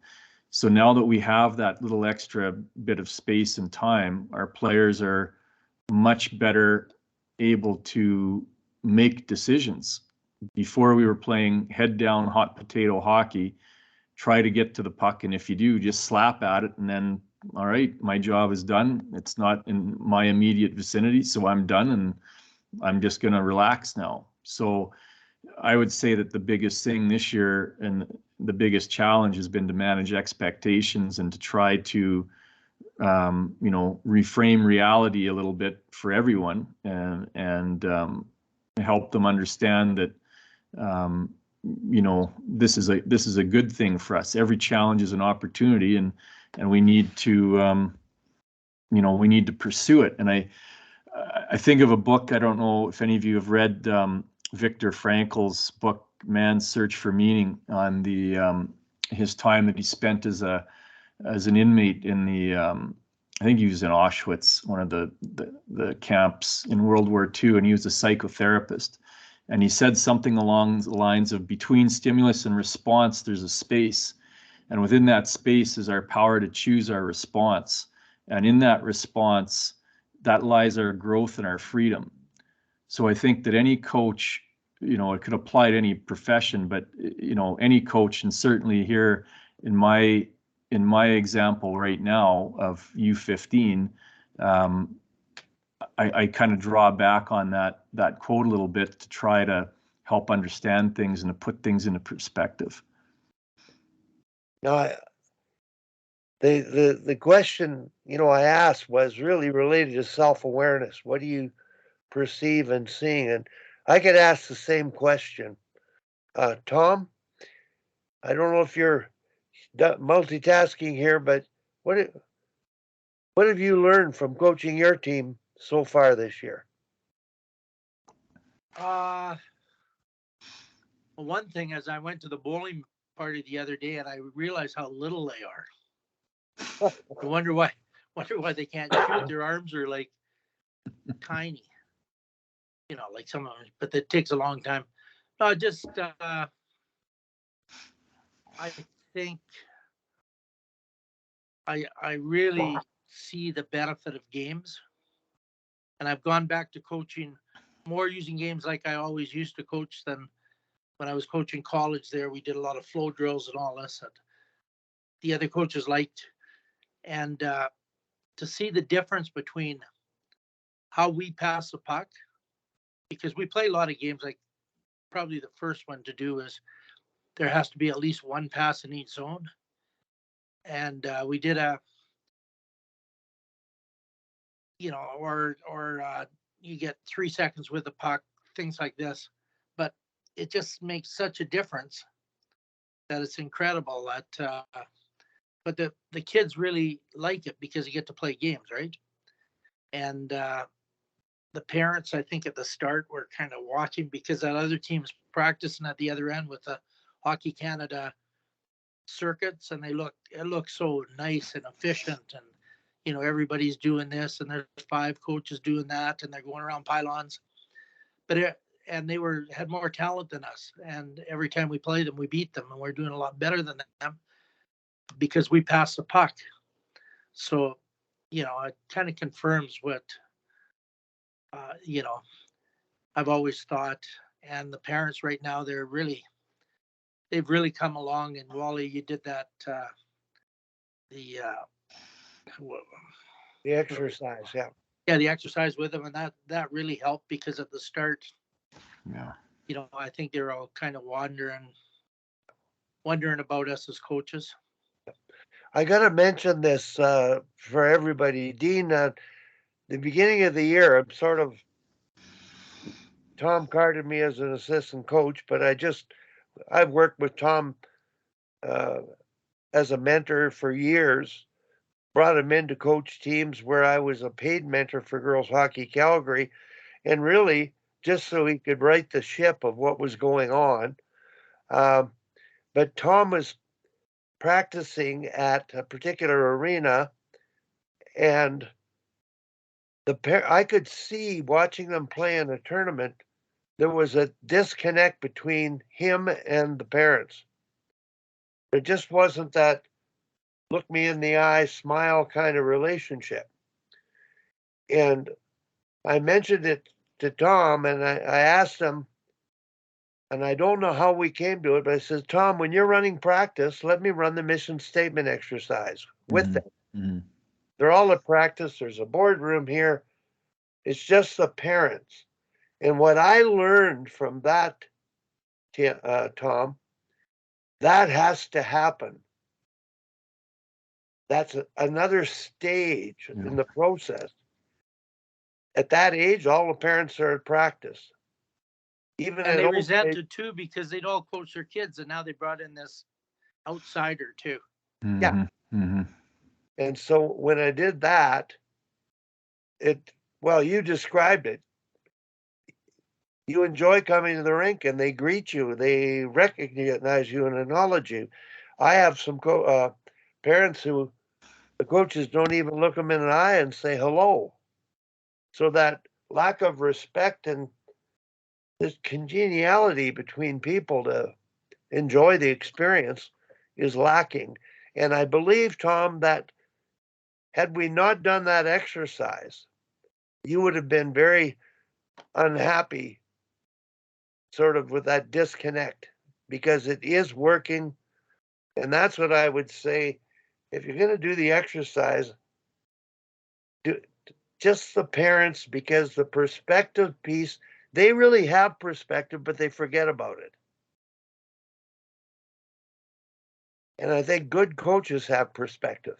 So now that we have that little extra bit of space and time, our players are much better able to make decisions. Before, we were playing head down hot potato hockey, try to get to the puck, and if you do, just slap at it, and then, all right, my job is done. It's not in my immediate vicinity, so I'm done, and I'm just going to relax now. So I would say that the biggest thing this year, and the biggest challenge, has been to manage expectations and to try to, you know, reframe reality a little bit for everyone, and help them understand that, you know, this is a good thing for us. Every challenge is an opportunity, and we need to, you know, we need to pursue it. And I think of a book. I don't know if any of you have read Viktor Frankl's book, Man's Search for Meaning, on the his time that he spent as an inmate in the I think he was in Auschwitz, one of the camps in World War II, and he was a psychotherapist. And he said something along the lines of, between stimulus and response, there's a space. And within that space is our power to choose our response. And in that response, that lies our growth and our freedom. So I think that any coach, you know, it could apply to any profession, but, you know, any coach, and certainly here in my in my example right now of U15, I kind of draw back on that quote a little bit to try to help understand things and to put things into perspective. Now, the question, I asked was really related to self-awareness. What do you perceive and seeing? And I could ask the same question. Tom, I don't know if you're multitasking here, but what have you learned from coaching your team so far this year? Well, one thing is I went to the bowling party the other day and I realized how little they are. I wonder why they can't shoot. Their arms are like tiny, like some of them, but it takes a long time. No, just I think I really see the benefit of games, and I've gone back to coaching more using games like I always used to coach than when I was coaching college. There we did a lot of flow drills and all this that the other coaches liked, and to see the difference between how we pass the puck, because we play a lot of games. Like probably the first one to do is there has to be at least one pass in each zone, and we did or you get 3 seconds with the puck, things like this. But it just makes such a difference that it's incredible that, but the kids really like it because you get to play games, right? And the parents, I think at the start were kind of watching because that other team's practicing at the other end with the Hockey Canada circuits, and it looks so nice and efficient, and everybody's doing this, and there's 5 coaches doing that, and they're going around pylons. But and they had more talent than us, and every time we play them, we beat them, and we're doing a lot better than them because we pass the puck. So, it kind of confirms what I've always thought. And the parents right now, they've really come along. And Wally, you did that the exercise, yeah. Yeah, the exercise with them, and that really helped because at the start, Yeah, I think they're all kind of wondering about us as coaches. I got to mention this for everybody. Dean, the beginning of the year, Tom carded me as an assistant coach, but I've worked with Tom as a mentor for years, brought him in to coach teams where I was a paid mentor for Girls Hockey Calgary, and really just so he could right the ship of what was going on. But Tom was practicing at a particular arena, and I could see watching them play in a tournament, there was a disconnect between him and the parents. There just wasn't that look me in the eye, smile kind of relationship. And I mentioned it to Tom, and I asked him, and I don't know how we came to it, but I said, Tom, when you're running practice, let me run the mission statement exercise with them. Mm-hmm. They're all at practice. There's a boardroom here. It's just the parents. And what I learned from that, Tom, that has to happen. That's another stage in the process. At that age, all the parents are at practice. And they resented too because they'd all coach their kids, and now they brought in this outsider too. Mm-hmm. Yeah. Mm-hmm. And so when I did that, you described it. You enjoy coming to the rink, and they greet you. They recognize you and acknowledge you. I have some parents who the coaches don't even look them in the eye and say hello. So that lack of respect and this congeniality between people to enjoy the experience is lacking. And I believe, Tom, that had we not done that exercise, you would have been very unhappy sort of with that disconnect, because it is working. And that's what I would say if you're going to do the exercise, do just the parents, because the perspective piece, they really have perspective, but they forget about it. And I think good coaches have perspective.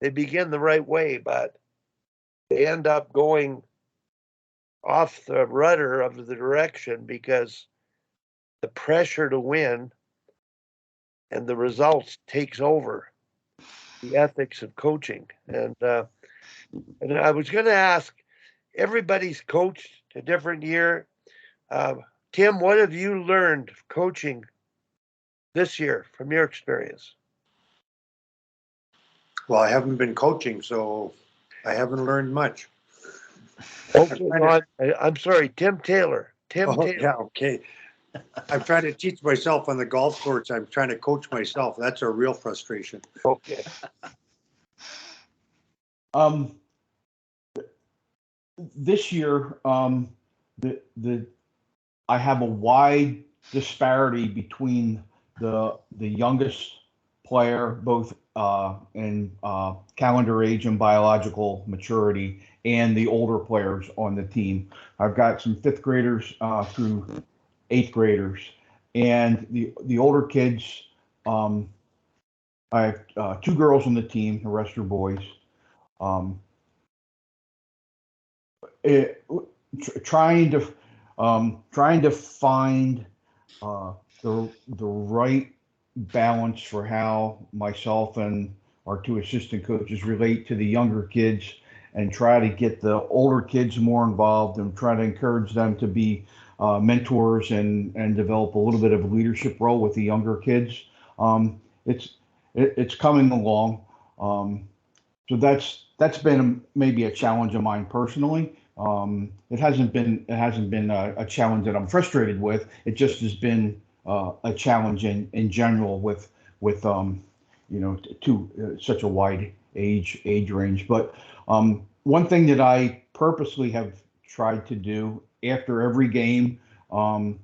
They begin the right way, but they end up going off the rudder of the direction because the pressure to win and the results takes over the ethics of coaching. And I was going to ask, everybody's coached a different year. Tim, what have you learned coaching this year from your experience? Well, I haven't been coaching, so I haven't learned much. Okay, I'm sorry, Tim Taylor. Taylor. Yeah, okay. I'm trying to teach myself on the golf course. I'm trying to coach myself. That's a real frustration. Okay. This year, I have a wide disparity between the youngest player, both in calendar age and biological maturity, and the older players on the team. I've got some 5th graders through 8th graders, and the older kids. I have 2 girls on the team. The rest are boys. Trying to find the right balance for how myself and our 2 assistant coaches relate to the younger kids, and try to get the older kids more involved and try to encourage them to be mentors and develop a little bit of a leadership role with the younger kids. It's coming along. So that's been maybe a challenge of mine personally. It hasn't been a challenge that I'm frustrated with. It just has been a challenge in general with such a wide age range. But one thing that I purposely have tried to do after every game, I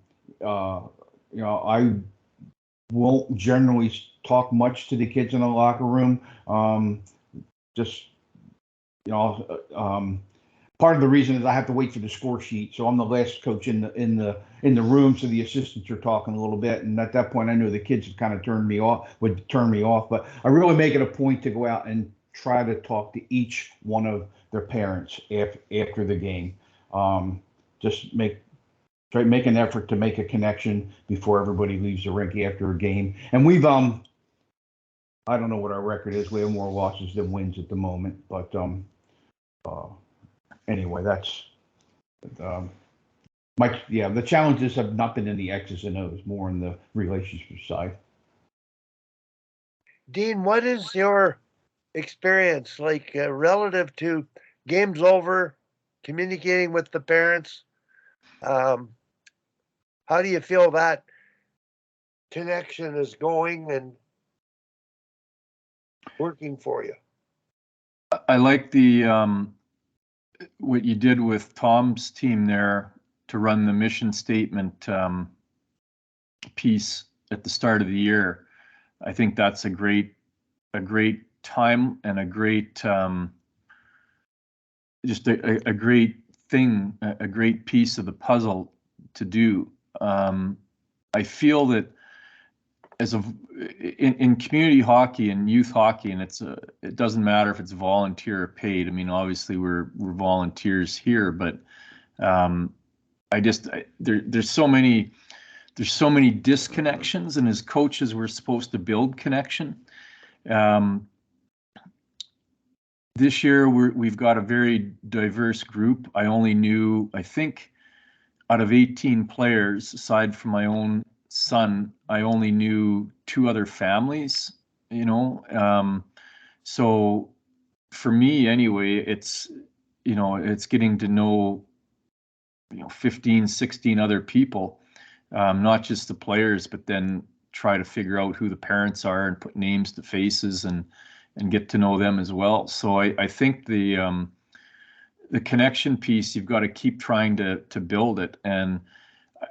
won't generally talk much to the kids in the locker room. Part of the reason is I have to wait for the score sheet, so I'm the last coach in the room, so the assistants are talking a little bit, and at that point I knew the kids had kind of would turn me off. But I really make it a point to go out and try to talk to each one of their parents after the game. Try to make an effort to make a connection before everybody leaves the rink after a game. And we've I don't know what our record is. We have more losses than wins at the moment, but anyway, that's the challenges have not been in the X's and O's, more in the relationship side. Dean, what is your experience like relative to games over, communicating with the parents? How do you feel that connection is going and working for you? I like the what you did with Tom's team there to run the mission statement piece at the start of the year. I think that's a great time and a great just a great thing, a great piece of the puzzle to do. I feel that in community hockey and youth hockey, and it doesn't matter if it's volunteer or paid. I mean, obviously we're volunteers here, but there's so many disconnections, and as coaches we're supposed to build connection. This year we've got a very diverse group. I only knew, I think, out of 18 players, aside from my own son, I only knew 2 other families, so for me anyway, it's getting to know 15, 16 other people, not just the players, but then try to figure out who the parents are and put names to faces and get to know them as well. So I think the connection piece, you've got to keep trying to build it. And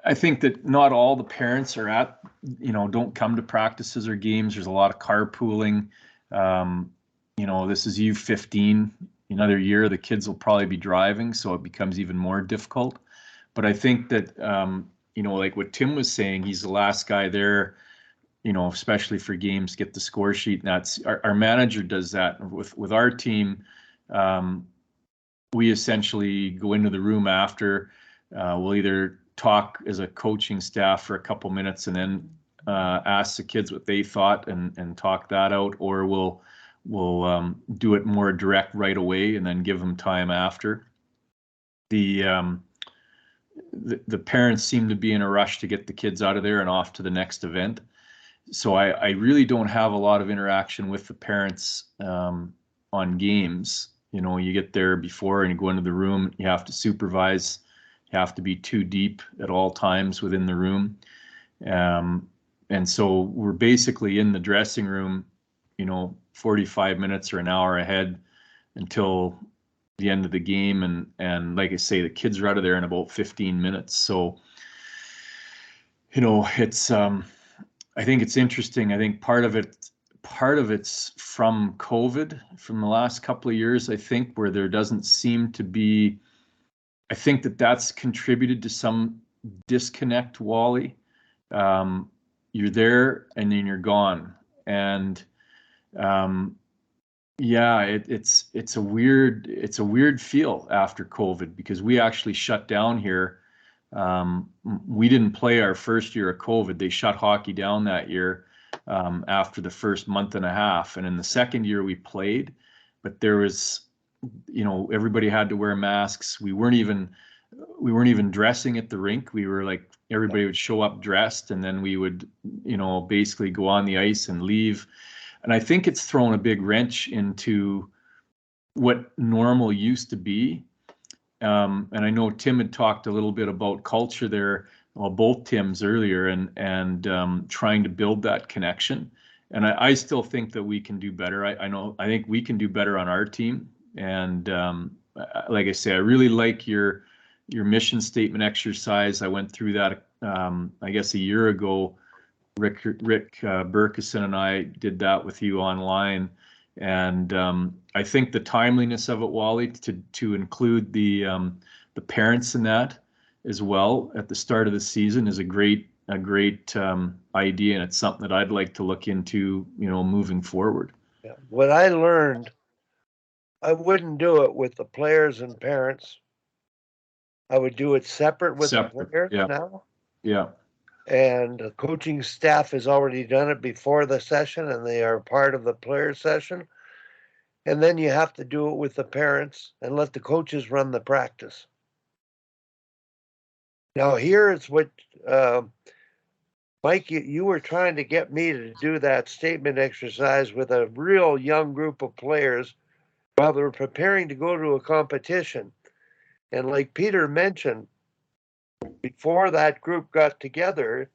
I think that not all the parents are at, don't come to practices or games. There's a lot of carpooling. This is U15. Another year, the kids will probably be driving, so it becomes even more difficult. But I think that, like what Tim was saying, he's the last guy there, especially for games, get the score sheet. And that's our manager does that with our team. We essentially go into the room after. We'll either talk as a coaching staff for a couple minutes and then ask the kids what they thought and talk that out, or we'll do it more direct right away and then give them time after. The parents seem to be in a rush to get the kids out of there and off to the next event. So I really don't have a lot of interaction with the parents on games. You get there before and you go into the room, you have to supervise, you have to be too deep at all times within the room. And so we're basically in the dressing room, 45 minutes or an hour ahead until the end of the game. And like I say, the kids are out of there in about 15 minutes. So, it's, I think it's interesting. I think part of it's from COVID, from the last couple of years, I think, where there doesn't seem to be, I think that's contributed to some disconnect, Wally. You're there and then you're gone. And it's a weird feel after COVID, because we actually shut down here. We didn't play our first year of COVID. They shut hockey down that year after the first month and a half. And in the second year we played, but there was, everybody had to wear masks. We weren't even dressing at the rink. We were like, everybody would show up dressed, and then we would, basically go on the ice and leave. And I think it's thrown a big wrench into what normal used to be. And I know Tim had talked a little bit about culture there, well, both Tims earlier, and trying to build that connection. And I still think that we can do better. I think we can do better on our team. And like I say, I really like your mission statement exercise. I went through that, I guess, a year ago. Rick Berkeson and I did that with you online. And I think the timeliness of it, Wally, to include the parents in that as well at the start of the season is a great idea, and it's something that I'd like to look into, moving forward. Yeah. What I learned, I wouldn't do it with the players and parents. I would do it separate with the players now. Yeah. And the coaching staff has already done it before the session, and they are part of the player session. And then you have to do it with the parents and let the coaches run the practice. Now, here is what, Mike, you were trying to get me to do that statement exercise with a real young group of players while they were preparing to go to a competition. And like Peter mentioned, before that group got together,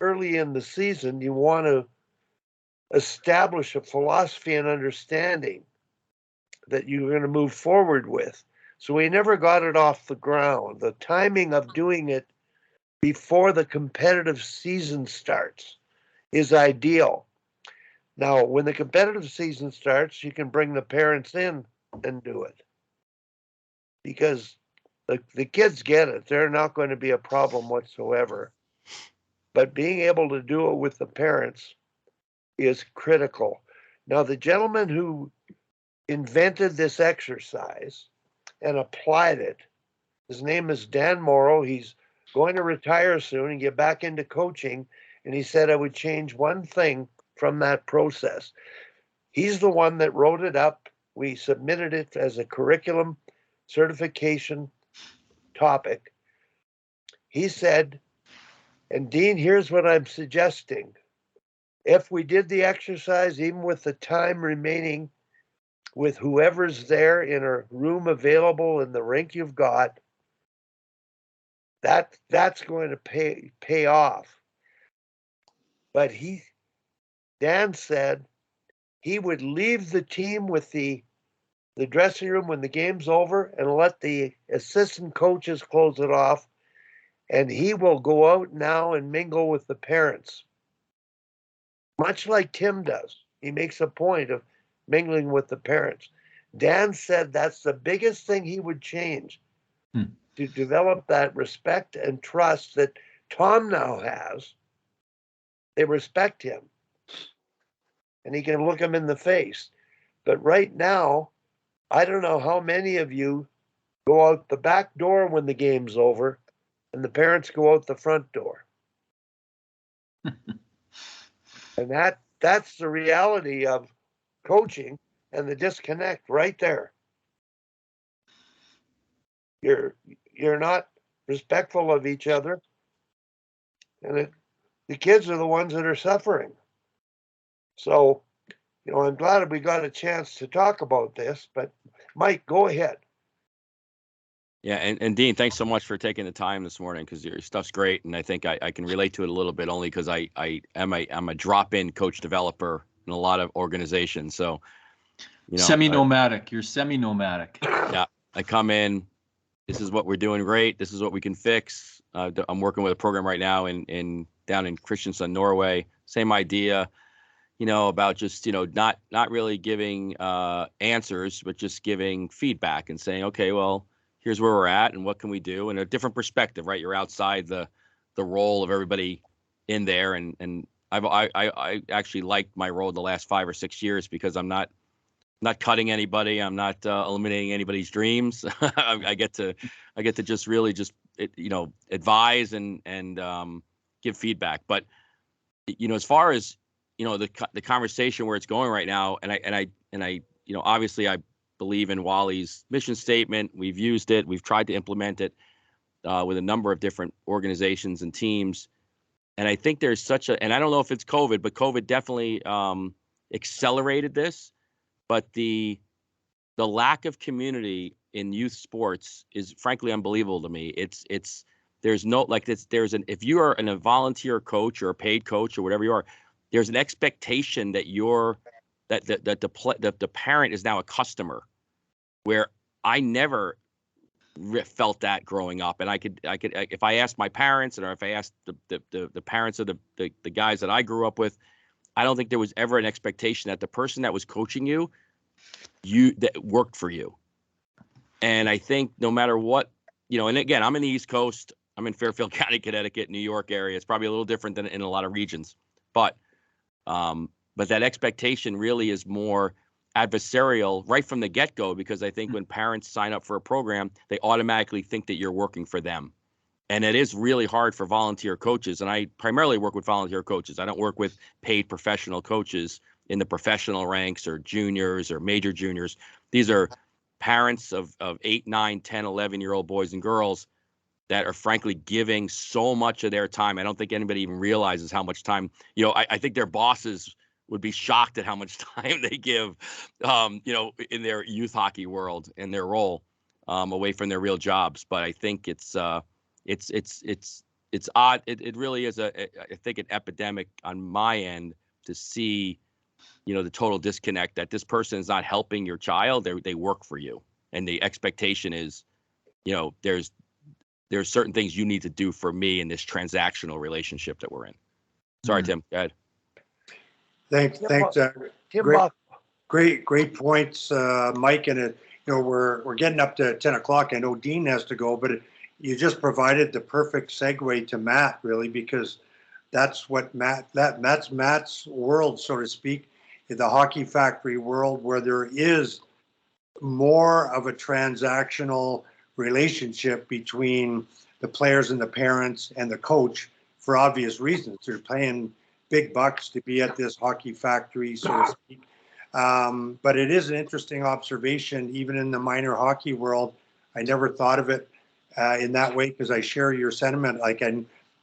early in the season, you want to establish a philosophy and understanding that you're going to move forward with. So we never got it off the ground. The timing of doing it before the competitive season starts is ideal. Now, when the competitive season starts, you can bring the parents in and do it, because the kids get it. They're not going to be a problem whatsoever. But being able to do it with the parents is critical. Now, the gentleman who invented this exercise and applied it, his name is Dan Morrow. He's going to retire soon and get back into coaching. And he said I would change one thing from that process. He's the one that wrote it up. We submitted it as a curriculum certification topic. He said, and Dean, here's what I'm suggesting. If we did the exercise, even with the time remaining, with whoever's there in a room available in the rink you've got, that's going to pay off. But Dan said he would leave the team with the dressing room when the game's over and let the assistant coaches close it off. And he will go out now and mingle with the parents, much like Tim does. He makes a point of mingling with the parents. Dan said that's the biggest thing he would change, to develop that respect and trust that Tom now has. They respect him, and he can look him in the face. But right now, I don't know how many of you go out the back door when the game's over, and the parents go out the front door. And that's the reality of coaching and the disconnect right there. You're not respectful of each other, and the kids are the ones that are suffering. So, I'm glad we got a chance to talk about this, but Mike, go ahead. Yeah, and Dean, thanks so much for taking the time this morning, because your stuff's great, and I think I can relate to it a little bit, only because I'm a drop-in coach developer in a lot of organizations. So, semi-nomadic. You're semi-nomadic. Yeah, I come in. This is what we're doing great. This is what we can fix. I'm working with a program right now down in Kristiansand, Norway. Same idea, about just not really giving answers, but just giving feedback and saying, okay, well, here's where we're at and what can we do, and a different perspective, right? You're outside the role of everybody in there, and I actually liked my role the last 5 or 6 years, because I'm not cutting anybody. I'm not eliminating anybody's dreams. I get to just really just advise and give feedback. But as far as the conversation where it's going right now, and I obviously I believe in Wally's mission statement. We've used it. We've tried to implement it with a number of different organizations and teams. And I think there's and I don't know if it's COVID, but COVID definitely accelerated this. But the lack of community in youth sports is frankly unbelievable to me. There's no, like, if you are a volunteer coach or a paid coach or whatever you are, there's an expectation that the parent is now a customer, where I never felt that growing up. And I could if I asked my parents, or if I asked the parents of the guys that I grew up with, I don't think there was ever an expectation that the person that was coaching you that worked for you. And I think no matter what, and again, I'm in the East Coast. I'm in Fairfield County, Connecticut, New York area. It's probably a little different than in a lot of regions, but that expectation really is more adversarial right from the get-go, because I think when parents sign up for a program, they automatically think that you're working for them. And it is really hard for volunteer coaches. And I primarily work with volunteer coaches. I don't work with paid professional coaches in the professional ranks or juniors or major juniors. These are parents of 8, 9, 10, 11-year-old boys and girls that are frankly giving so much of their time. I don't think anybody even realizes how much time, I think their bosses would be shocked at how much time they give, in their youth hockey world and their role, away from their real jobs. But I think it's odd. It really is I think an epidemic on my end to see, the total disconnect that this person is not helping your child. They work for you. And the expectation is, there's certain things you need to do for me in this transactional relationship that we're in. Sorry, Tim, go ahead. Thanks, great points, Mike. And we're getting up to 10 o'clock. I know Dean has to go, but you just provided the perfect segue to Matt, really, because that's what that's Matt's world, so to speak, in the Hockey Factory world, where there is more of a transactional relationship between the players and the parents and the coach, for obvious reasons. They're paying big bucks to be at this Hockey Factory, so to speak. But it is an interesting observation, even in the minor hockey world. I never thought of it in that way, because I share your sentiment. Like,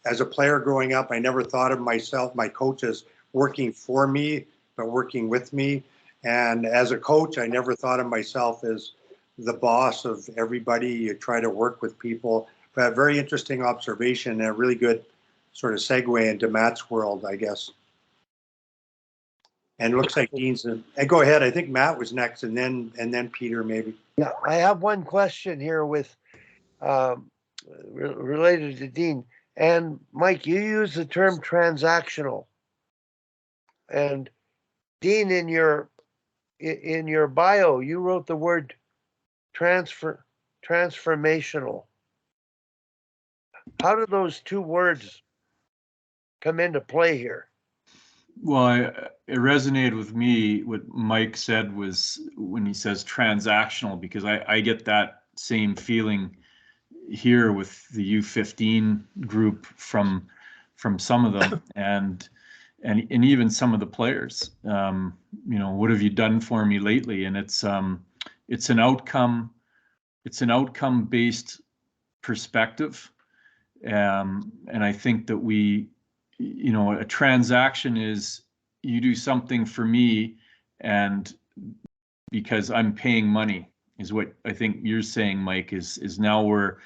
as a player growing up, I never thought of myself, my coaches, working for me, but working with me. And as a coach, I never thought of myself as the boss of everybody. You try to work with people. But a very interesting observation, and a really good sort of segue into Matt's world, I guess. And it looks like Dean's. And go ahead. I think Matt was next, and then Peter maybe. Yeah, I have one question here with related to Dean. And Mike, you use the term transactional. And Dean, in your bio, you wrote the word transformational. How do those two words come into play here? Well, it resonated with me. What Mike said was when he says transactional, because I get that same feeling here with the U15 group from some of them, and even some of the players. What have you done for me lately? And it's an outcome based perspective, and I think that a transaction is you do something for me, and because I'm paying money, is what I think you're saying, Mike, is now we're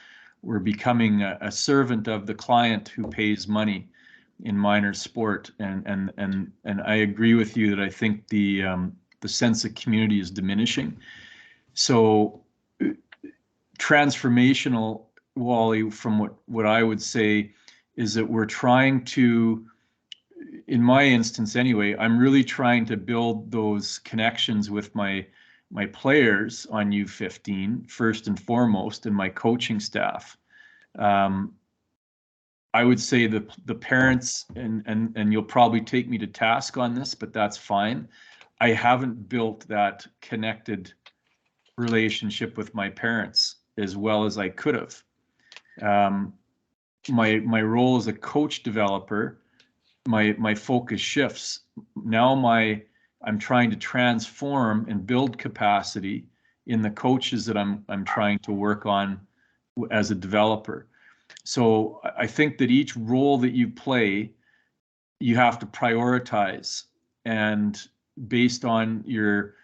becoming a servant of the client who pays money in minor sport. And I agree with you that I think the sense of community is diminishing. So transformational, Wally, from what I would say is that we're trying to, in my instance anyway, I'm really trying to build those connections with my players on U15 first and foremost, and my coaching staff. I would say the parents, and you'll probably take me to task on this, but that's fine. I haven't built that connected relationship with my parents as well as I could have. My role as a coach developer, my focus shifts. Now I'm trying to transform and build capacity in the coaches that I'm trying to work on as a developer. So I think that each role that you play, you have to prioritize, and based on your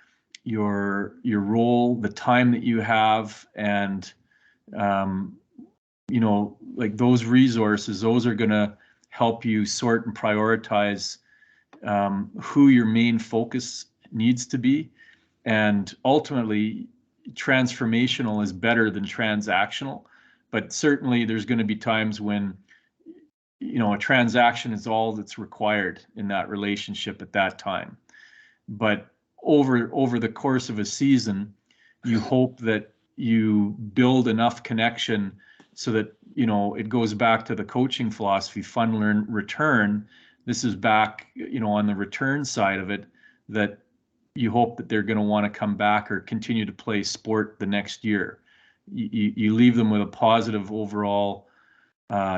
role, the time that you have, and like those resources, those are going to help you sort and prioritize who your main focus needs to be. And ultimately, transformational is better than transactional. But certainly there's going to be times when, a transaction is all that's required in that relationship at that time. But over the course of a season, you hope that you build enough connection so that, it goes back to the coaching philosophy, fun, learn, return. This is back, on the return side of it, that you hope that they're going to want to come back or continue to play sport the next year. You leave them with a positive overall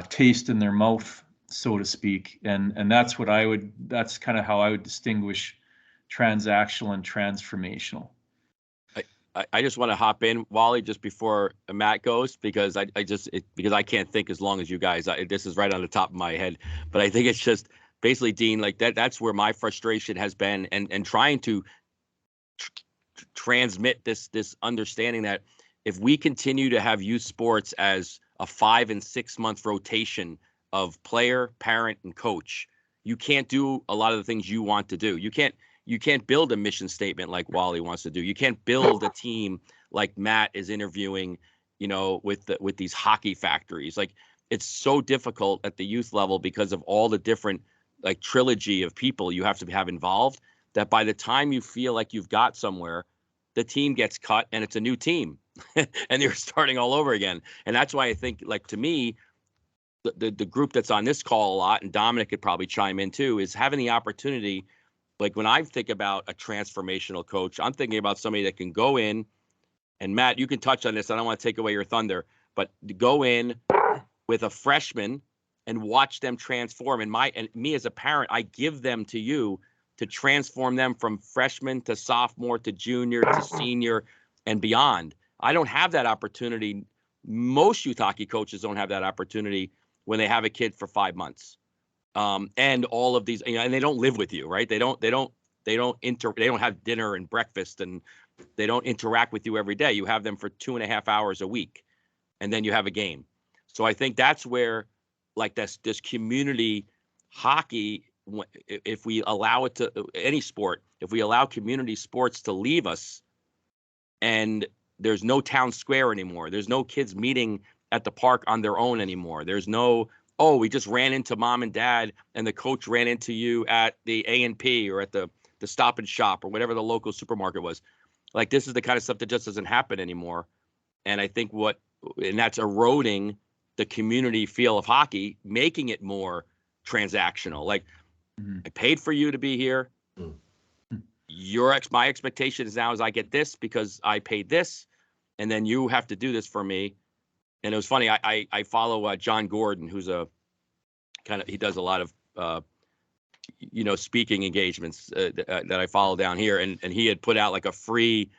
taste in their mouth, so to speak. And that's kind of how I would distinguish transactional and transformational. I just want to hop in, Wally, just before Matt goes, because because I can't think as long as you guys. This is right on the top of my head, but I think it's just basically, Dean, like that's where my frustration has been, and trying to transmit this understanding that if we continue to have youth sports as a 5 and 6 month rotation of player, parent, and coach, you can't do a lot of the things you want to do. You can't build a mission statement like Wally wants to do. You can't build a team like Matt is interviewing, with these hockey factories. Like, it's so difficult at the youth level because of all the different like trilogy of people you have to have involved, that by the time you feel like you've got somewhere, the team gets cut and it's a new team and you're starting all over again. And that's why I think, like, to me, the group that's on this call a lot, and Dominic could probably chime in too, is having the opportunity. Like, when I think about a transformational coach, I'm thinking about somebody that can go in, and Matt, you can touch on this. I don't want to take away your thunder, but to go in with a freshman and watch them transform. And me as a parent, I give them to you to transform them from freshman to sophomore to junior to senior and beyond. I don't have that opportunity. Most youth hockey coaches don't have that opportunity when they have a kid for 5 months. And all of these, and they don't live with you, right? They don't have dinner and breakfast, and they don't interact with you every day. You have them for 2.5 hours a week, and then you have a game. So I think that's where, like, this community hockey, if we allow it to any sport, if we allow community sports to leave us, and there's no town square anymore, there's no kids meeting at the park on their own anymore. There's no, oh, we just ran into mom and dad and the coach ran into you at the A&P or at the Stop and Shop or whatever the local supermarket was. Like, this is the kind of stuff that just doesn't happen anymore. And I think and that's eroding the community feel of hockey, making it more transactional. Like, I paid for you to be here. My expectation is now is I get this because I paid this, and then you have to do this for me. And it was funny. I follow John Gordon, who's he does a lot of speaking engagements that I follow down here, and he had put out like a free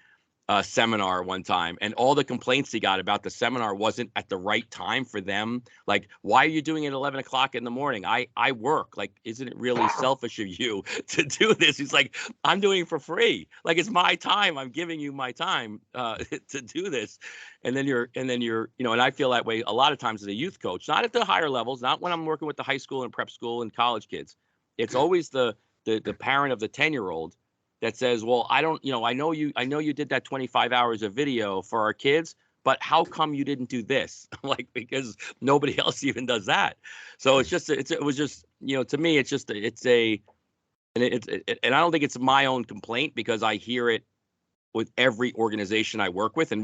seminar one time, and all the complaints he got about the seminar wasn't at the right time for them. Like, why are you doing it at 11 o'clock in the morning? I work. Like, isn't it really selfish of you to do this? He's like, I'm doing it for free. Like, it's my time. I'm giving you my time to do this. And then you're, and I feel that way a lot of times as a youth coach, not at the higher levels, not when I'm working with the high school and prep school and college kids. It's always the parent of the 10-year-old that says, well, I know you did that 25 hours of video for our kids, but how come you didn't do this? Like, because nobody else even does that. So it was just, to me, and I don't think it's my own complaint, because I hear it with every organization I work with, and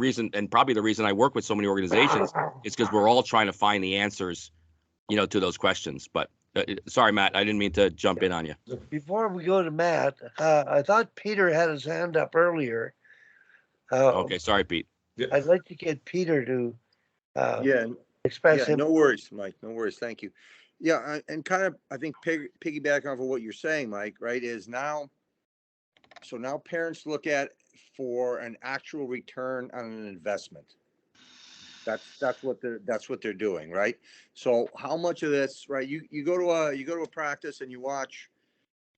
probably the reason I work with so many organizations is because we're all trying to find the answers, to those questions. But sorry, Matt, I didn't mean to jump in on you. Before we go to Matt, I thought Peter had his hand up earlier. Okay, sorry, Pete. I'd like to get Peter to express him. No worries, Mike. No worries. Thank you. Yeah, and kind of, I think piggyback off of what you're saying, Mike, right, is now parents look at for an actual return on an investment. That's what they're doing, right? So how much of this, right? You go to a practice and you watch,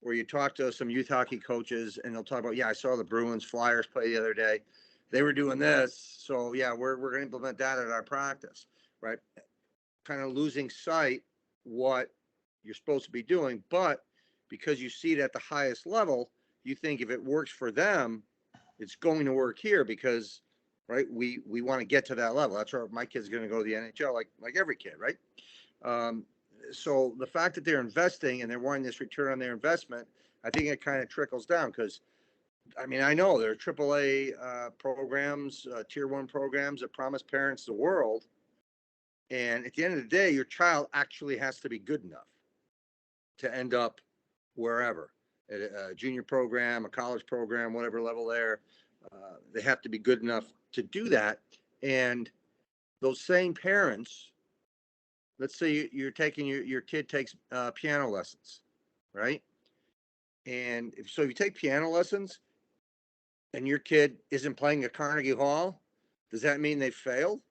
or you talk to some youth hockey coaches, and they'll talk about, I saw the Bruins Flyers play the other day. They were doing this, so we're going to implement that at our practice, right? Kind of losing sight what you're supposed to be doing, but because you see it at the highest level, you think if it works for them, it's going to work here, because right, we want to get to that level. That's where my kid's going to go to the NHL, like every kid, right? So the fact that they're investing and they're wanting this return on their investment, I think it kind of trickles down, because I know there are AAA programs, tier 1 programs that promise parents the world, and at the end of the day, your child actually has to be good enough to end up wherever, at a junior program, a college program, whatever level there. They have to be good enough to do that. And those same parents, let's say you're taking your kid takes piano lessons, right? And if you take piano lessons and your kid isn't playing at Carnegie Hall, does that mean they failed?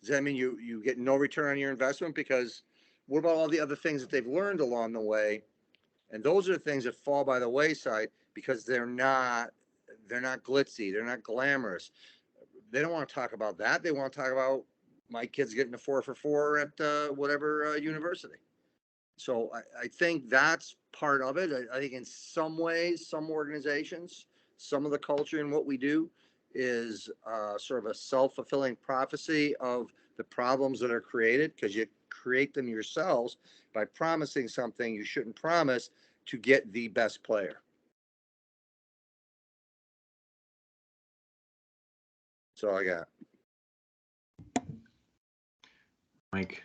Does that mean you get no return on your investment? Because what about all the other things that they've learned along the way? And those are the things that fall by the wayside because they're not glitzy, they're not glamorous. They don't want to talk about that. They want to talk about my kid's getting a 4 for 4 at whatever university. So I think that's part of it. I think in some ways, some organizations, some of the culture in what we do is sort of a self-fulfilling prophecy of the problems that are created, because you create them yourselves by promising something you shouldn't promise to get the best player. That's all I got. Mike,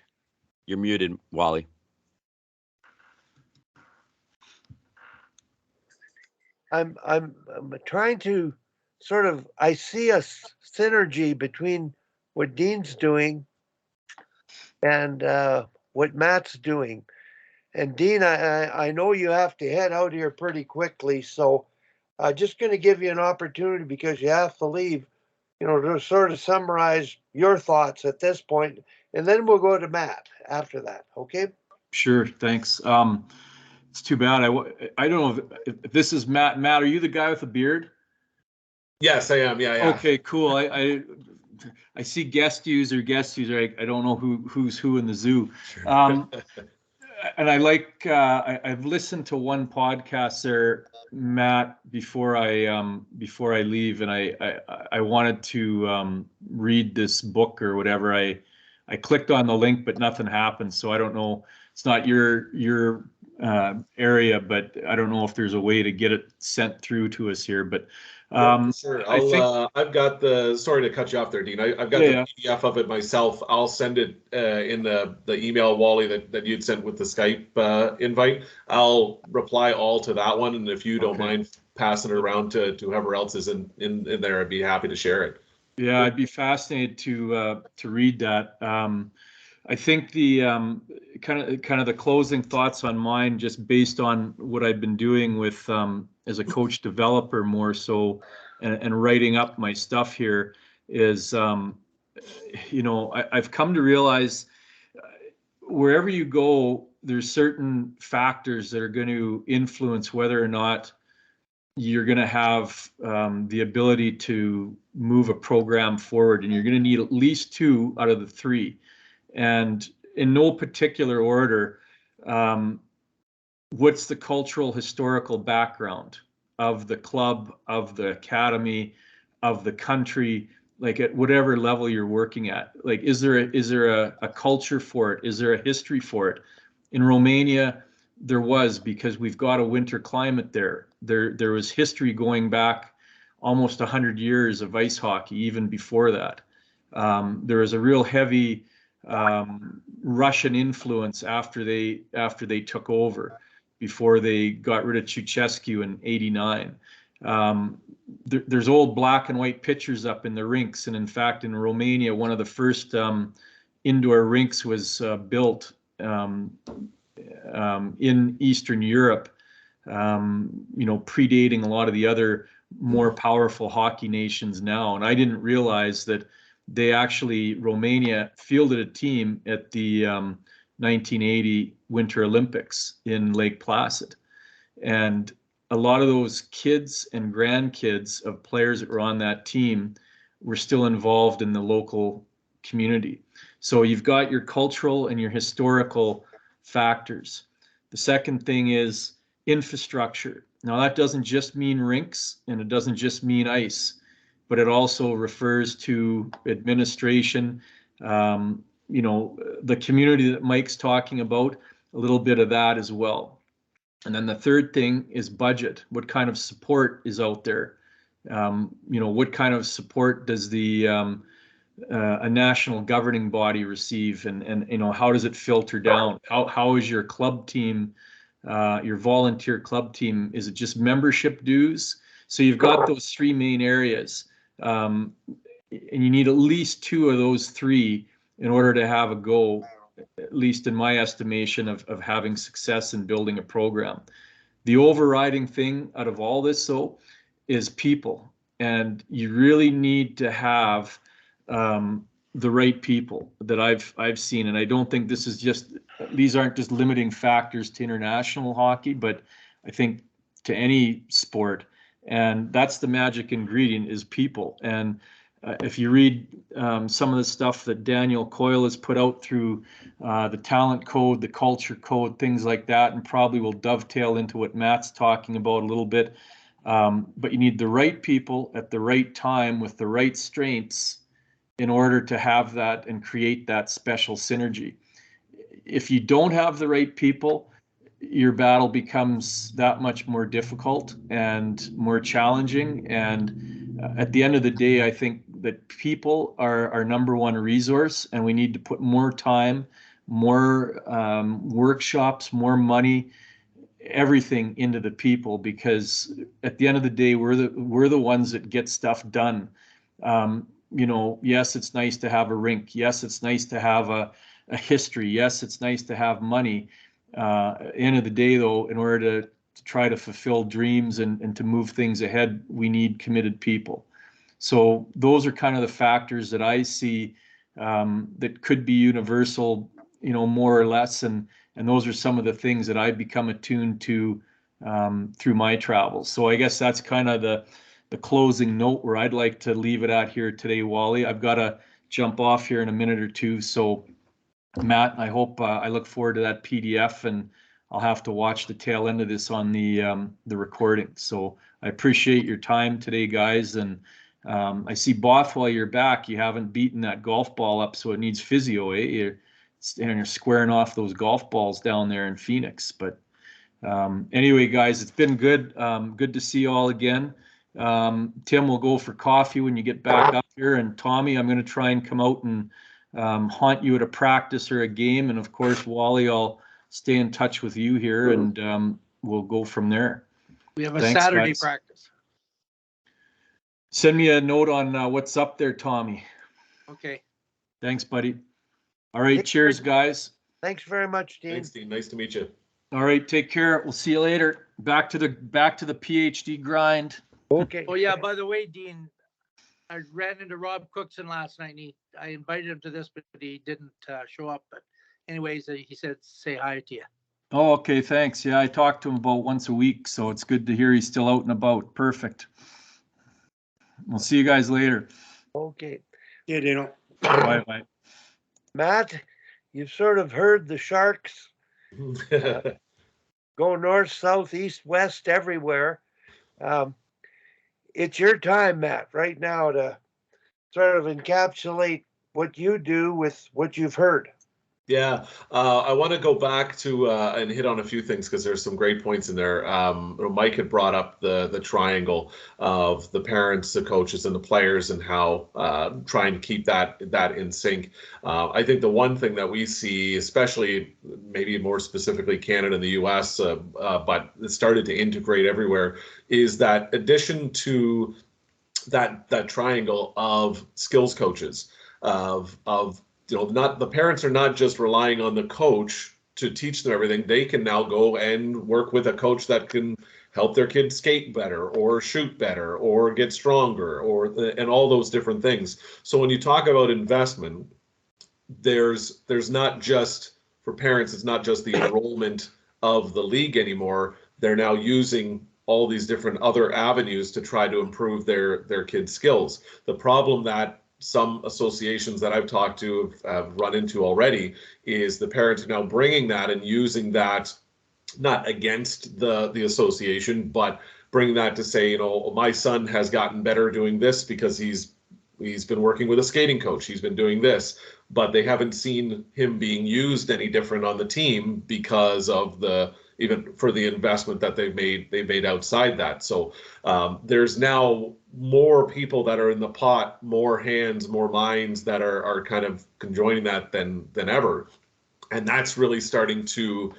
you're muted, Wally. I'm trying to sort of, I see a synergy between what Dean's doing and what Matt's doing. And Dean, I know you have to head out here pretty quickly, so I'm just going to give you an opportunity, because you have to leave, to sort of summarize your thoughts at this point, and then we'll go to Matt after that. Okay? Sure. Thanks. It's too bad. I don't know if this is Matt. Matt, are you the guy with the beard? Yes, I am. Yeah. Okay, cool. I see guest user. I don't know who's who in the zoo. Sure. And I like. I've listened to one podcast there, Matt, before I leave, and I wanted to read this book or whatever. I I clicked on the link, but nothing happened. So I don't know. It's not your area, but I don't know if there's a way to get it sent through to us here. But Yeah, for sure. I think I've got the, sorry to cut you off there, Dean. I've got the PDF of it myself. I'll send it in the email, Wally, that you'd sent with the Skype invite. I'll reply all to that one, and if you don't mind passing it around to whoever else is in there, I'd be happy to share it. Yeah, I'd be fascinated to read that. I think the kind of the closing thoughts on mine, just based on what I've been doing with as a coach developer more so, and writing up my stuff here, is you know, I've come to realize wherever you go, there's certain factors that are going to influence whether or not you're going to have the ability to move a program forward, and you're going to need at least 2 out of the 3. And in no particular order, what's the cultural historical background of the club, of the academy, of the country, like at whatever level you're working at? Like, is there a culture for it? Is there a history for it? In Romania, there was, because we've got a winter climate there. There was history going back almost 100 years of ice hockey, even before that. There was a real heavy Russian influence after they took over, before they got rid of Ceausescu in '89. There's old black and white pictures up in the rinks, and in fact, in Romania, one of the first indoor rinks was built in Eastern Europe, you know, predating a lot of the other more powerful hockey nations now. And I didn't realize that Romania fielded a team at the 1980 Winter Olympics in Lake Placid. And a lot of those kids and grandkids of players that were on that team were still involved in the local community. So you've got your cultural and your historical factors. The second thing is infrastructure. Now, that doesn't just mean rinks, and it doesn't just mean ice, but it also refers to administration, you know, the community that Mike's talking about, a little bit of that as well. And then the third thing is budget. What kind of support is out there? You know, what kind of support does a national governing body receive, and you know, how does it filter down? How is your club team, your volunteer club team? Is it just membership dues? So you've got those 3 main areas, and you need at least 2 of those 3 in order to have a go, at least in my estimation, of having success in building a program. The overriding thing out of all this, though, is people, and you really need to have the right people that I've seen. And I don't think these aren't just limiting factors to international hockey, but I think to any sport. And that's the magic ingredient, is people. And if you read some of the stuff that Daniel Coyle has put out through the talent code, the culture code, things like that, and probably will dovetail into what Matt's talking about a little bit. But you need the right people at the right time with the right strengths in order to have that and create that special synergy. If you don't have the right people, your battle becomes that much more difficult and more challenging. And at the end of the day, I think that people are our number one resource, and we need to put more time, more workshops, more money, everything into the people, because at the end of the day, we're the ones that get stuff done. You know, yes, it's nice to have a rink. Yes, it's nice to have a history. Yes, it's nice to have money. At the end of the day, though, in order to try to fulfill dreams and to move things ahead, we need committed people. So those are kind of the factors that I see that could be universal, you know, more or less. And those are some of the things that I've become attuned to through my travels. So I guess that's kind of the closing note where I'd like to leave it at here today, Wally. I've got to jump off here in a minute or two. So Matt, I hope I look forward to that PDF, and I'll have to watch the tail end of this on the recording. So I appreciate your time today, guys, and I see Bothwell, you're back. You haven't beaten that golf ball up, so it needs physio, eh? You're squaring off those golf balls down there in Phoenix. But anyway, guys, it's been good. Good to see you all again. Tim will go for coffee when you get back up here. And Tommy, I'm going to try and come out and haunt you at a practice or a game. And of course, Wally, I'll stay in touch with you here and we'll go from there. We have a Thanks, Saturday guys. practice. Send me a note on what's up there, Tommy. Okay. Thanks, buddy. All right, Thanks, cheers, Dean. guys. Thanks very much, Dean. Thanks, Dean. Nice to meet you. All right, take care. We'll see you later. Back to the PhD grind. Okay. Oh yeah, by the way, Dean, I ran into Rob Cookson last night and I invited him to this, but he didn't show up. But anyways, he said, say hi to you. Oh, okay, thanks. Yeah, I talk to him about once a week, so it's good to hear he's still out and about. Perfect. We'll see you guys later. Okay. Yeah, Dino. Bye-bye. Matt, you've sort of heard the Sharks go north, south, east, west, everywhere. It's your time, Matt, right now to sort of encapsulate what you do with what you've heard. Yeah, I want to go back to and hit on a few things because there's some great points in there. Mike had brought up the triangle of the parents, the coaches, and the players, and how trying to keep that in sync. I think the one thing that we see, especially maybe more specifically Canada and the U.S., but it started to integrate everywhere, is that addition to that triangle of skills coaches of not the parents are not just relying on the coach to teach them everything. They can now go and work with a coach that can help their kids skate better or shoot better or get stronger and all those different things. So when you talk about investment, there's not just for parents, it's not just the enrollment of the league anymore. They're now using all these different other avenues to try to improve their kids' skills. The problem that some associations that I've talked to have run into already is the parents are now bringing that and using that not against the association, but bringing that to say, my son has gotten better doing this because he's been working with a skating coach. He's been doing this, but they haven't seen him being used any different on the team because of even for the investment that they've made outside that. So there's now more people that are in the pot, more hands, more minds that are kind of conjoining that than ever. And that's really starting to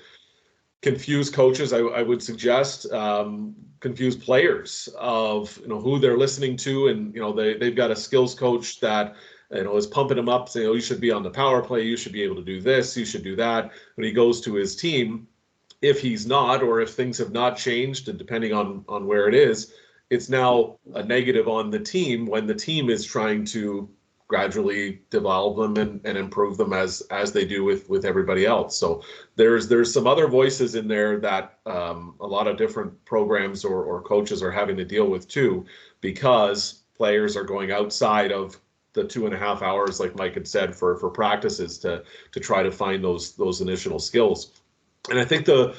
confuse coaches, I would suggest, confuse players of who they're listening to. And they've got a skills coach that is pumping them up, saying, you should be on the power play, you should be able to do this, you should do that. When he goes to his team, if he's not, or if things have not changed, and depending on where it is, it's now a negative on the team when the team is trying to gradually develop them and improve them as they do with everybody else. So there's some other voices in there that a lot of different programs or coaches are having to deal with too, because players are going outside of the 2.5 hours, like Mike had said, for practices to try to find those initial skills. And I think the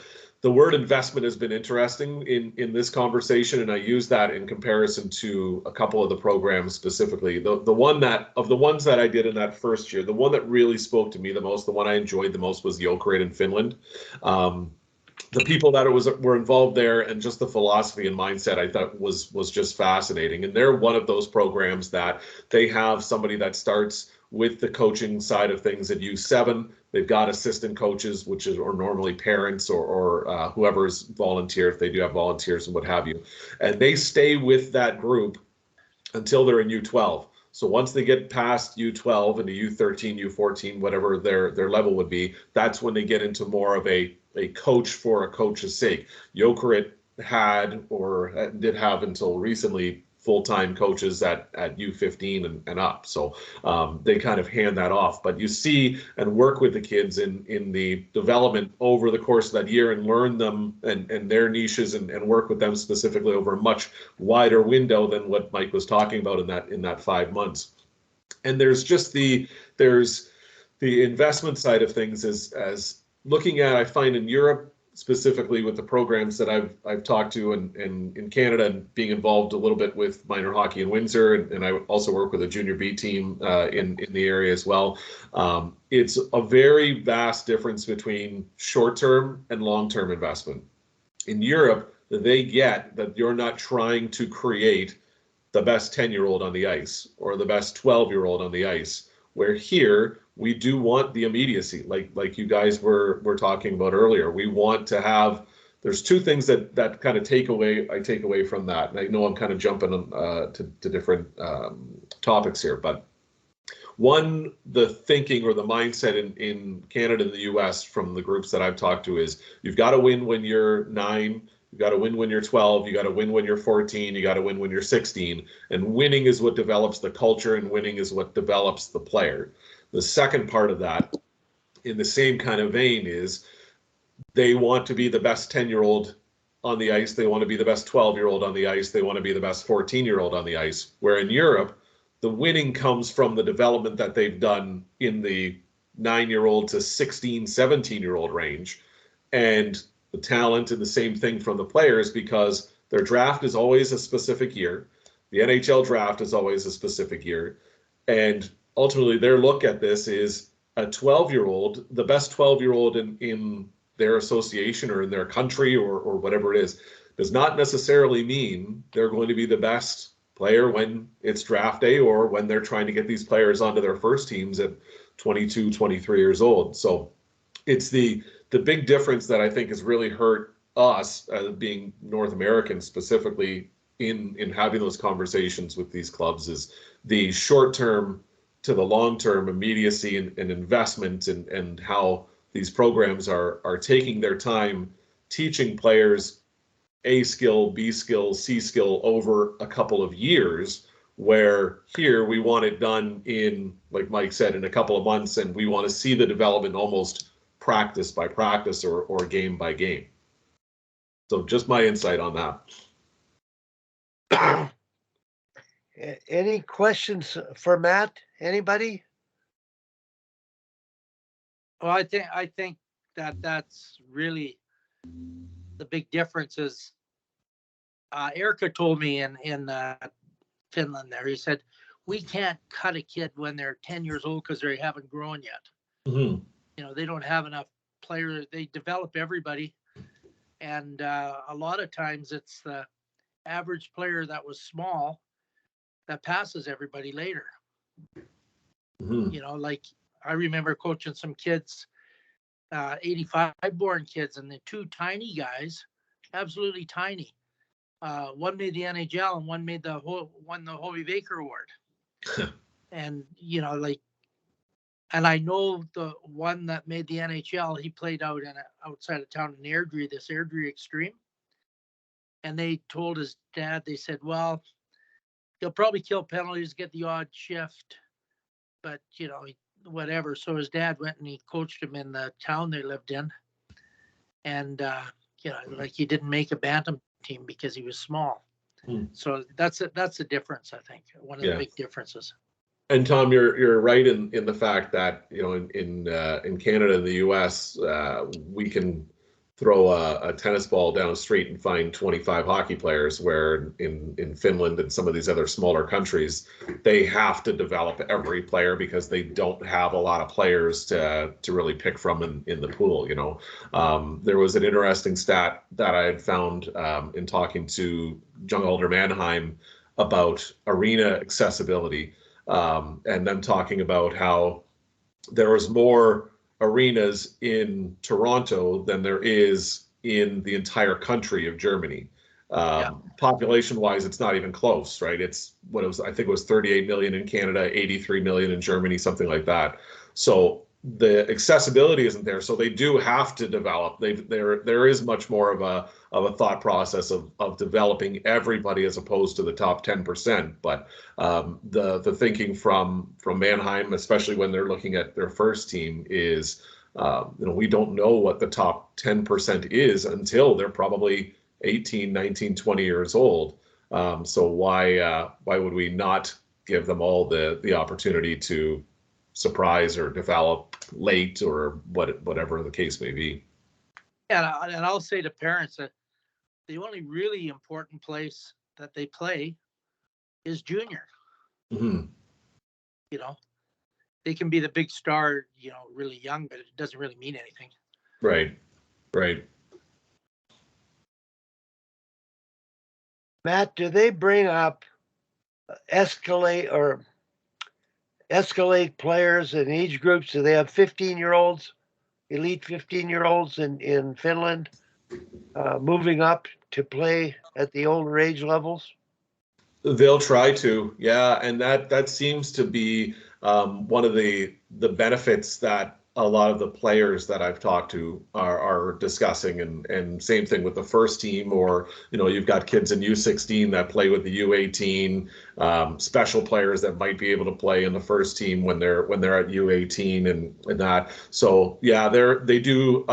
word investment has been interesting in this conversation, and I use that in comparison to a couple of the programs specifically. The one that of the ones that I did in that first year, the one that really spoke to me the most, the one I enjoyed the most, was Jokerit in Finland. The people that were involved there and just the philosophy and mindset I thought was just fascinating. And they're one of those programs that they have somebody that starts with the coaching side of things at U7. They've got assistant coaches, are normally parents or whoever's volunteer, if they do have volunteers and what have you. And they stay with that group until they're in U12. So once they get past U12 into U13, U14, whatever their level would be, that's when they get into more of a coach for a coach's sake. Jokerit had or did have until recently full-time coaches at U15 and up. So they kind of hand that off. But you see and work with the kids in the development over the course of that year and learn them and their niches and work with them specifically over a much wider window than what Mike was talking about in that 5 months. And there's just the investment side of things as looking at, I find in Europe, specifically with the programs that I've talked to and in Canada, and being involved a little bit with minor hockey in Windsor, and I also work with a junior B team in the area as well. It's a very vast difference between short-term and long-term investment. In Europe, they get that you're not trying to create the best 10-year-old on the ice or the best 12-year-old on the ice, where here we do want the immediacy, like you guys were talking about earlier. We want to have, there's two things that kind of I take away from that. And I know I'm kind of jumping to different topics here, but one, the thinking or the mindset in Canada and the US from the groups that I've talked to is you've got to win when you're 9, you got to win when you're 12, you got to win when you're 14, you got to win when you're 16. And winning is what develops the culture, and winning is what develops the player. The second part of that, in the same kind of vein, is they want to be the best 10-year-old on the ice. They want to be the best 12-year-old on the ice. They want to be the best 14-year-old on the ice. Where in Europe, the winning comes from the development that they've done in the 9-year-old to 16, 17-year-old range. And the talent, and the same thing from the players, because their draft is always a specific year. The NHL draft is always a specific year. And ultimately, their look at this is a 12-year-old, the best 12-year-old in their association or in their country or whatever it is, does not necessarily mean they're going to be the best player when it's draft day or when they're trying to get these players onto their first teams at 22, 23 years old. So it's the big difference that I think has really hurt us as being North American specifically in having those conversations with these clubs is the short-term to the long-term immediacy and investment, and how these programs are taking their time teaching players A skill, B skill, C skill over a couple of years, where here we want it done in, like Mike said, in a couple of months, and we want to see the development almost practice by practice or game by game. So just my insight on that. Any questions for Matt? Anybody? Well, I think that's really the big difference is Erica told me in Finland there, he said, we can't cut a kid when they're 10 years old because they haven't grown yet. Mm-hmm. You know, they don't have enough players. They develop everybody. And a lot of times it's the average player that was small that passes everybody later. Mm-hmm. You know, like I remember coaching some kids, 85 born kids, and the two tiny guys, absolutely tiny. One made the NHL and one won the Hobie Baker Award. And, you know, like, and I know the one that made the NHL, he played out outside of town in Airdrie, this Airdrie Extreme. And they told his dad, they said, well, he'll probably kill penalties, get the odd shift, but, you know, whatever. So his dad went and he coached him in the town they lived in. And, you know, like he didn't make a bantam team because he was small. So that's the difference, I think, one of the big differences. And Tom, you're right in the fact that, you know, in Canada and the US, we can throw a tennis ball down the street and find 25 hockey players, where in Finland and some of these other smaller countries, they have to develop every player because they don't have a lot of players to really pick from in the pool. You know, there was an interesting stat that I had found in talking to Dumouchelle Mannheim about arena accessibility, and them talking about how there was more arenas in Toronto than there is in the entire country of Germany. Population wise, it's not even close, right? It's what it was, I think it was 38 million in Canada, 83 million in Germany, something like that. So the accessibility isn't there. So they do have to develop. There is much more of a thought process of developing everybody as opposed to the top 10%. But the thinking from Mannheim, especially when they're looking at their first team, is you know, we don't know what the top 10% is until they're probably 18, 19, 20 years old. So why would we not give them all the opportunity to surprise or develop late or whatever the case may be? And I'll say to parents that the only really important place that they play is junior. Mhm. You know, they can be the big star, really young, but it doesn't really mean anything. Right. Right. Matt, do they bring up escalate players in age groups? Do they have 15-year-olds, elite 15-year-olds in Finland, moving up to play at the older age levels? They'll try to, yeah, and that seems to be one of the benefits that a lot of the players that I've talked to are discussing, and same thing with the first team, or you've got kids in U16 that play with the U18, special players that might be able to play in the first team when they're at U18 and that. So yeah, they do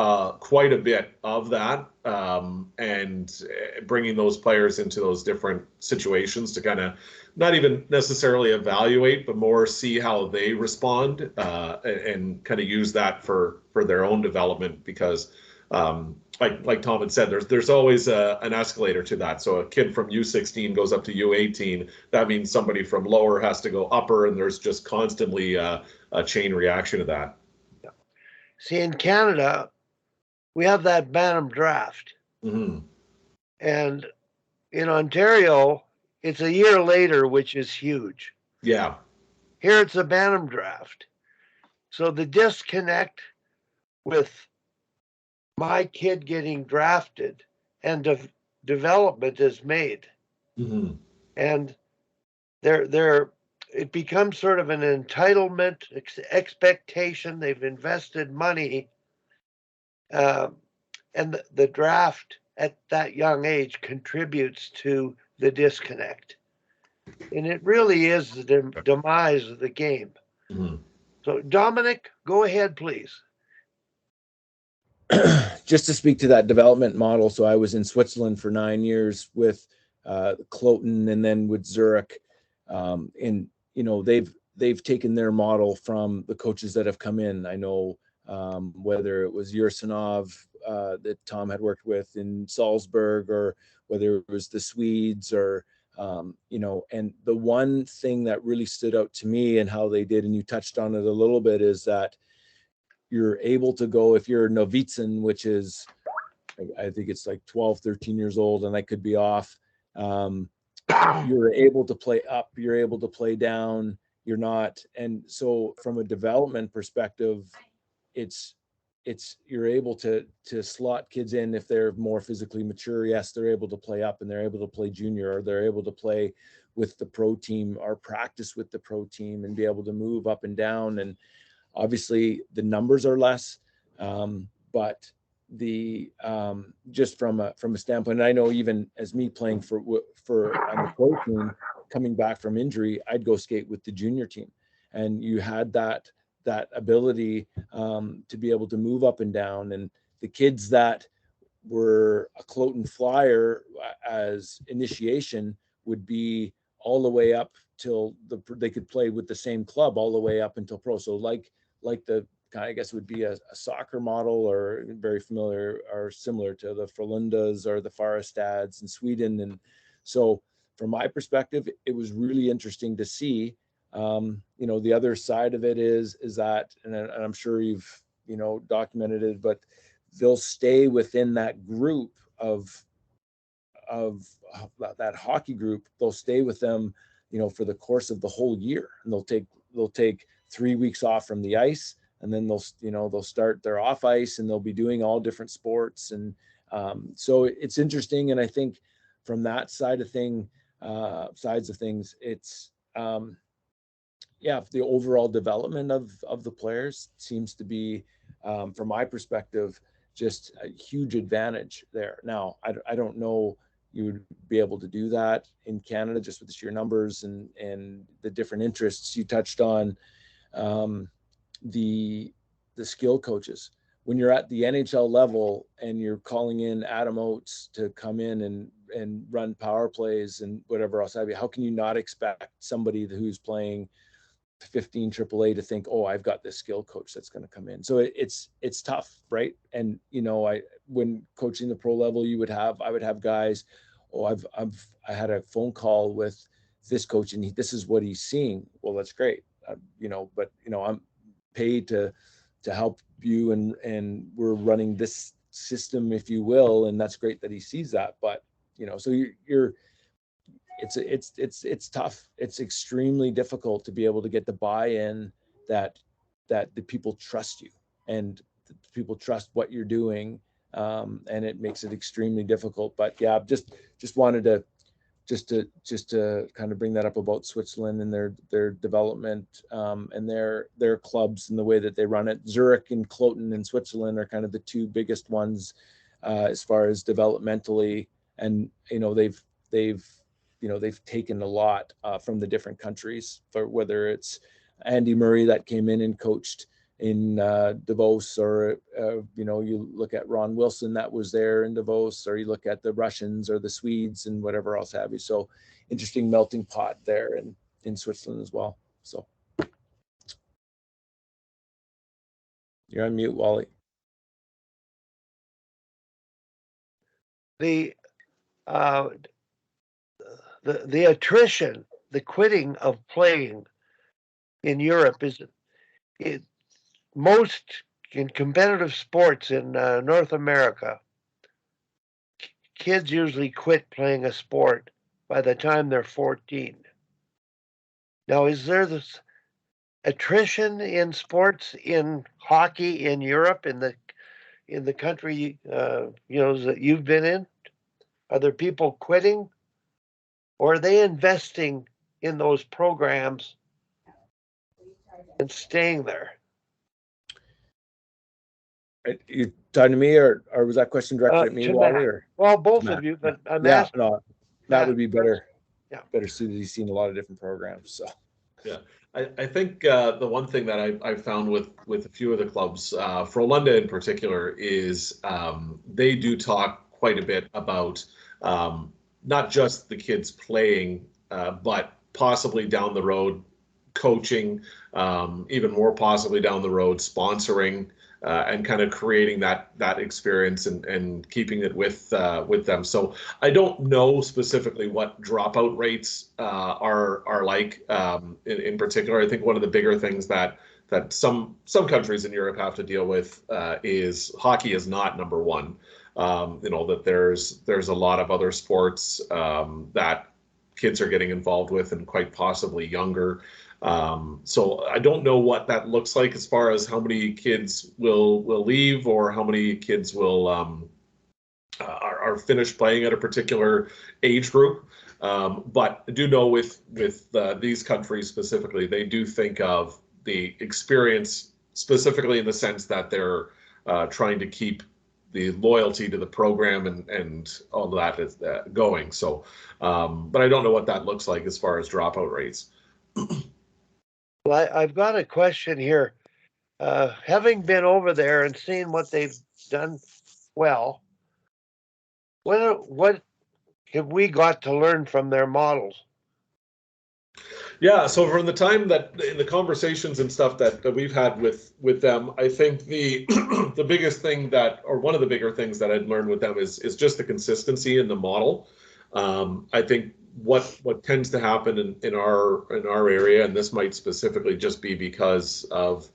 quite a bit of that. And bringing those players into those different situations to kind of not even necessarily evaluate, but more see how they respond, and kind of use that for their own development. Because like Tom had said, there's always an escalator to that. So a kid from U16 goes up to U18. That means somebody from lower has to go upper, and there's just constantly a chain reaction to that. See, in Canada, we have that Bantam draft. Mm-hmm. And in Ontario, it's a year later, which is huge. Yeah. Here it's a Bantam draft. So the disconnect with my kid getting drafted and development is made. Mm-hmm. And it becomes sort of an entitlement expectation. They've invested money. And the draft at that young age contributes to the disconnect. And it really is the demise of the game. Mm-hmm. So, Dominic, go ahead, please. Just to speak to that development model. So I was in Switzerland for 9 years with Cloten and then with Zurich. And, they've taken their model from the coaches that have come in. I know whether it was Yursanov that Tom had worked with in Salzburg, or whether it was the Swedes, or and the one thing that really stood out to me and how they did, and you touched on it a little bit, is that you're able to go, if you're Novitsin, which is, I think it's like 12, 13 years old, and I could be off. You're able to play up, you're able to play down, you're not. And so from a development perspective, you're able to slot kids in if they're more physically mature. Yes, they're able to play up and they're able to play junior, or they're able to play with the pro team or practice with the pro team and be able to move up and down. And obviously the numbers are less, but the just from a standpoint, and I know even as me playing for on the pro team, coming back from injury, I'd go skate with the junior team, and you had that ability to be able to move up and down. And the kids that were a Cloten flyer as initiation would be all the way up till they could play with the same club all the way up until pro. So like the, I guess it would be a soccer model, or very familiar or similar to the Frölundas or the Farestads in Sweden. And so from my perspective, it was really interesting to see. The other side of it is that, and I'm sure you've, documented it, but they'll stay within that group of that hockey group. They'll stay with them, for the course of the whole year, and they'll take 3 weeks off from the ice, and then they'll start their off ice, and they'll be doing all different sports. And so it's interesting. And I think from that sides of things, it's the overall development of the players seems to be, from my perspective, just a huge advantage there. Now, I don't know you would be able to do that in Canada just with the sheer numbers and the different interests. You touched on the skill coaches. When you're at the NHL level and you're calling in Adam Oates to come in and run power plays and whatever else, how can you not expect somebody who's playing 15 AAA to think, oh, I've got this skill coach that's going to come in? So it's tough, right? And when coaching the pro level, I would have guys, oh, I had a phone call with this coach and this is what he's seeing. Well, that's great. But I'm paid to help you, and we're running this system, if you will, and that's great that he sees that. But so it's tough. It's extremely difficult to be able to get the buy-in that the people trust you and people trust what you're doing, and it makes it extremely difficult. But yeah, just wanted to kind of bring that up about Switzerland and their development, and their clubs and the way that they run it. Zurich and Cloten in Switzerland are kind of the two biggest ones as far as developmentally, and they've taken a lot from the different countries, for whether it's Andy Murray that came in and coached in Davos, or you look at Ron Wilson that was there in Davos, or you look at the Russians or the Swedes and whatever else have you. So interesting melting pot there in Switzerland as well. So you're on mute, Wally. The attrition, the quitting of playing in Europe is most in competitive sports in North America. Kids usually quit playing a sport by the time they're 14. Now, is there this attrition in sports, in hockey in Europe, in the country that you've been in? Are there people quitting, or are they investing in those programs and staying there? You talking to me, or was that question directed at me, Wally? Or well, both of you, but I'm yeah, asking. no, that would be better. Yeah, better suited. He's seen a lot of different programs, so. Yeah, I think the one thing that I've found with a few of the clubs, Frölunda in particular, is they do talk quite a bit about not just the kids playing, but possibly down the road coaching, even more possibly down the road sponsoring, and kind of creating that experience and keeping it with them. So I don't know specifically what dropout rates are like in particular. I think one of the bigger things that some countries in Europe have to deal with is hockey is not number one. That there's a lot of other sports that kids are getting involved with, and quite possibly younger. So I don't know what that looks like as far as how many kids will leave, or how many kids will are finished playing at a particular age group. But I do know with these countries specifically, they do think of the experience specifically in the sense that they're trying to keep the loyalty to the program and all that is going. So, but I don't know what that looks like as far as dropout rates. Well, I've got a question here. Having been over there and seeing what they've done well, what have we got to learn from their models? Yeah, so from the time that in the conversations and stuff that we've had with them, I think the the biggest thing or one of the bigger things that I'd learned with them is just the consistency in the model. I think what tends to happen in our area, and this might specifically just be because of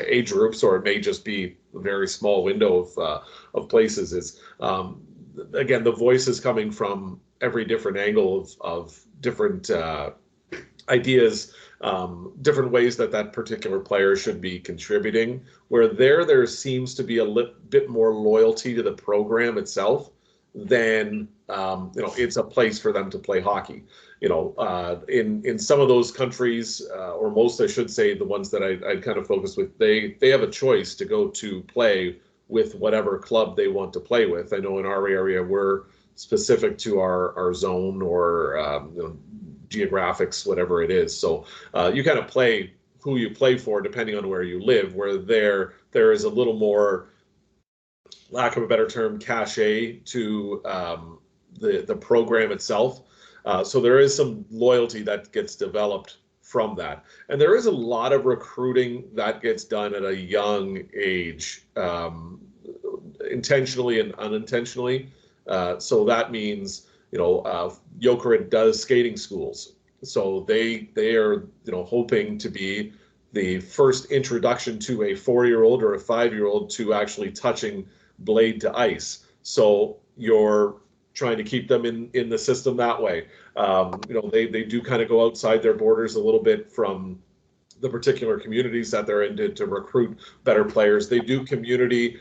age groups, or it may just be a very small window of places, is again, the voice is coming from every different angle of different ideas, different ways that particular player should be contributing, where there seems to be a bit more loyalty to the program itself than it's a place for them to play hockey. In some of those countries, or most, I should say, the ones that I kind of focus with, they have a choice to go to play with whatever club they want to play with. I know in our area, we're specific to our zone, or geographics, whatever it is. So you kind of play who you play for depending on where you live, where there is a little more, lack of a better term, cachet to the program itself. So there is some loyalty that gets developed from that. And there is a lot of recruiting that gets done at a young age. intentionally and unintentionally. So that means, Jokerit does skating schools. So they are, hoping to be the first introduction to a 4-year-old or a 5-year-old to actually touching blade to ice. So you're trying to keep them in the system that way. They do kind of go outside their borders a little bit from the particular communities that they're in to recruit better players. They do community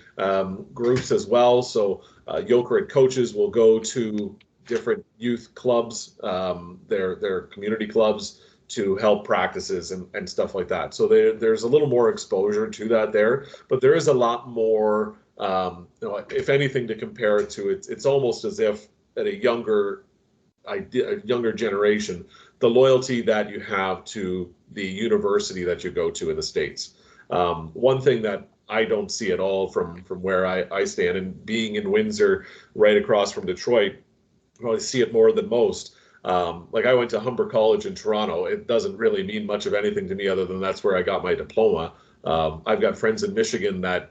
groups as well. So Jokerit coaches will go to different youth clubs, their community clubs, to help practices and stuff like that. So there's a little more exposure to that there, but there is a lot more, if anything, to compare it to. It's almost as if at a younger generation, the loyalty that you have to the university that you go to in the States. One thing that I don't see at all from where I stand, and being in Windsor, right across from Detroit, I probably see it more than most. Like I went to Humber College in Toronto. It doesn't really mean much of anything to me other than that's where I got my diploma. I've got friends in Michigan that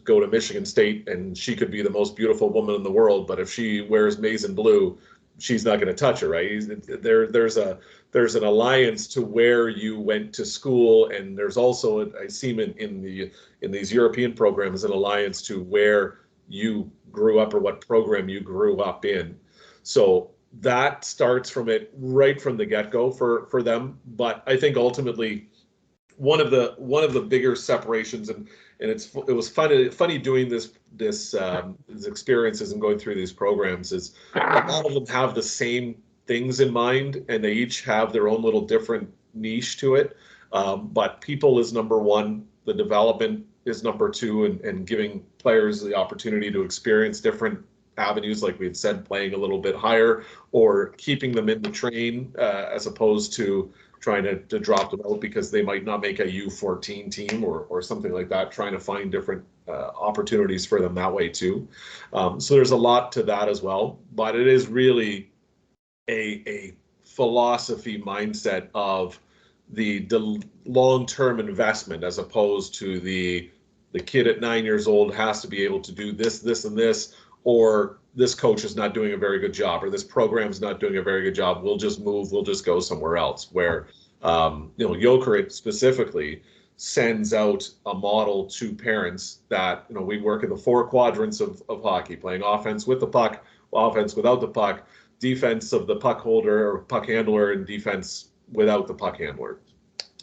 go to Michigan State, and she could be the most beautiful woman in the world, but if she wears maize and blue, she's not going to touch her, right? There's an alliance to where you went to school, and there's also, I see in these European programs, an alliance to where you grew up or what program you grew up in. So that starts from it right from the get-go for them. But I think ultimately one of the bigger separations, and it was funny doing these experiences and going through these programs, is a lot of them have the same things in mind, and they each have their own little different niche to it. But people is number one, the development is number two, and giving players the opportunity to experience different avenues, like we had said, playing a little bit higher or keeping them in the train, as opposed to trying to drop them out because they might not make a U14 team or something like that, trying to find different opportunities for them that way too. So there's a lot to that as well, but it is really a philosophy mindset of the long-term investment, as opposed to the kid at 9 years old has to be able to do this, and this, or this coach is not doing a very good job, or this program is not doing a very good job. We'll just move. We'll just go somewhere else. Where, Jokerit specifically sends out a model to parents that, we work in the 4 quadrants of hockey, playing offense with the puck, offense without the puck, defense of the puck holder or puck handler, and defense without the puck handler.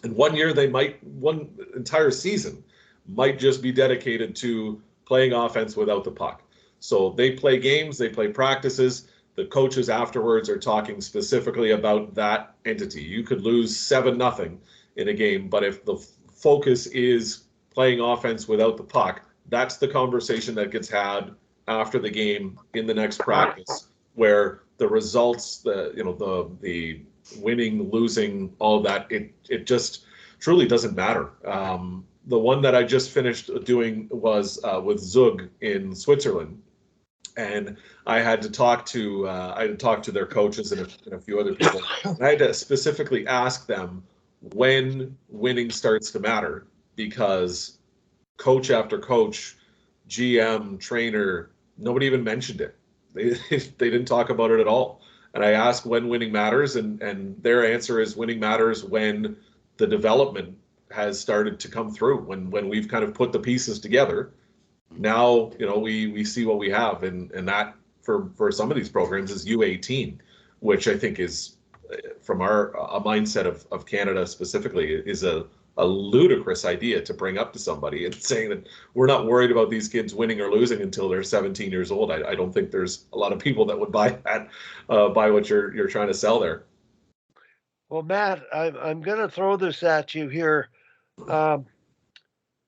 And one year one entire season might just be dedicated to playing offense without the puck. So they play games, they play practices. The coaches afterwards are talking specifically about that entity. You could lose 7-0 in a game, but if the focus is playing offense without the puck, that's the conversation that gets had after the game in the next practice, where the results, the winning, losing, all of that, it just truly doesn't matter. The one that I just finished doing was with Zug in Switzerland. And I had to talk to their coaches and a few other people. And I had to specifically ask them when winning starts to matter, because coach after coach, GM, trainer, nobody even mentioned it. They didn't talk about it at all. And I asked when winning matters, and their answer is winning matters when the development has started to come through, when we've kind of put the pieces together. Now, we see what we have, and that for some of these programs is U18, which I think is, from a mindset of Canada specifically, is a ludicrous idea to bring up to somebody and saying that we're not worried about these kids winning or losing until they're 17 years old. I don't think there's a lot of people that would buy that, buy what you're trying to sell there. Well, Matt, I'm going to throw this at you here.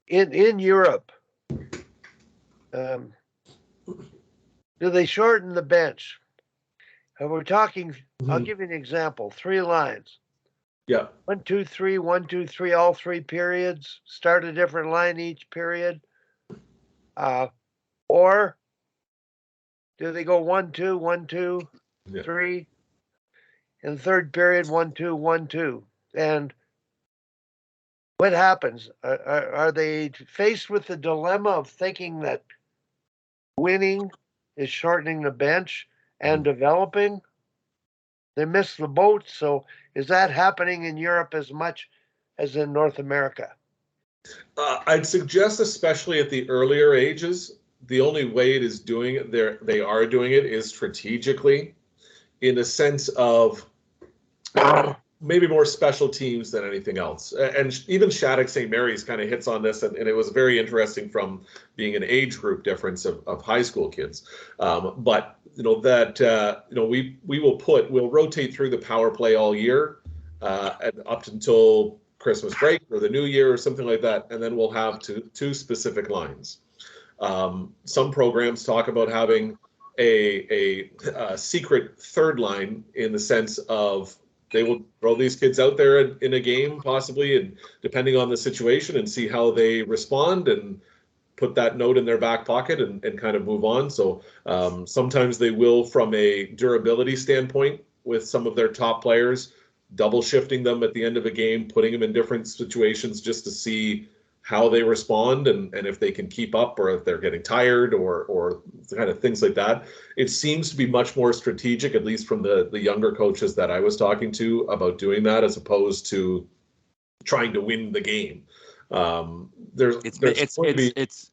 In Europe, do they shorten the bench? And we're talking, I'll give you an example, 3 lines. Yeah. 1, 2, 3, 1, 2, 3, all 3 periods, start a different line each period. Or do they go 1, 2, 1, 2, 3? In the third period, 1, 2, 1, 2. And what happens? Are they faced with the dilemma of thinking that winning is shortening the bench and developing. They miss the boat. So is that happening in Europe as much as in North America? I'd suggest, especially at the earlier ages, the only way it is doing it, they are doing it is strategically, in the sense of maybe more special teams than anything else. And even Shattuck St. Mary's kind of hits on this, and it was very interesting from being an age group difference of high school kids. But we'll rotate through the power play all year, and up until Christmas break or the New Year or something like that, and then we'll have two specific lines. Some programs talk about having a secret third line, in the sense of they will throw these kids out there in a game, possibly, and depending on the situation, and see how they respond, and put that note in their back pocket and kind of move on. So sometimes they will, from a durability standpoint, with some of their top players, double shifting them at the end of a game, putting them in different situations just to see how they respond, and if they can keep up, or if they're getting tired, or kind of things like that. It seems to be much more strategic, at least from the younger coaches that I was talking to, about doing that, as opposed to trying to win the game.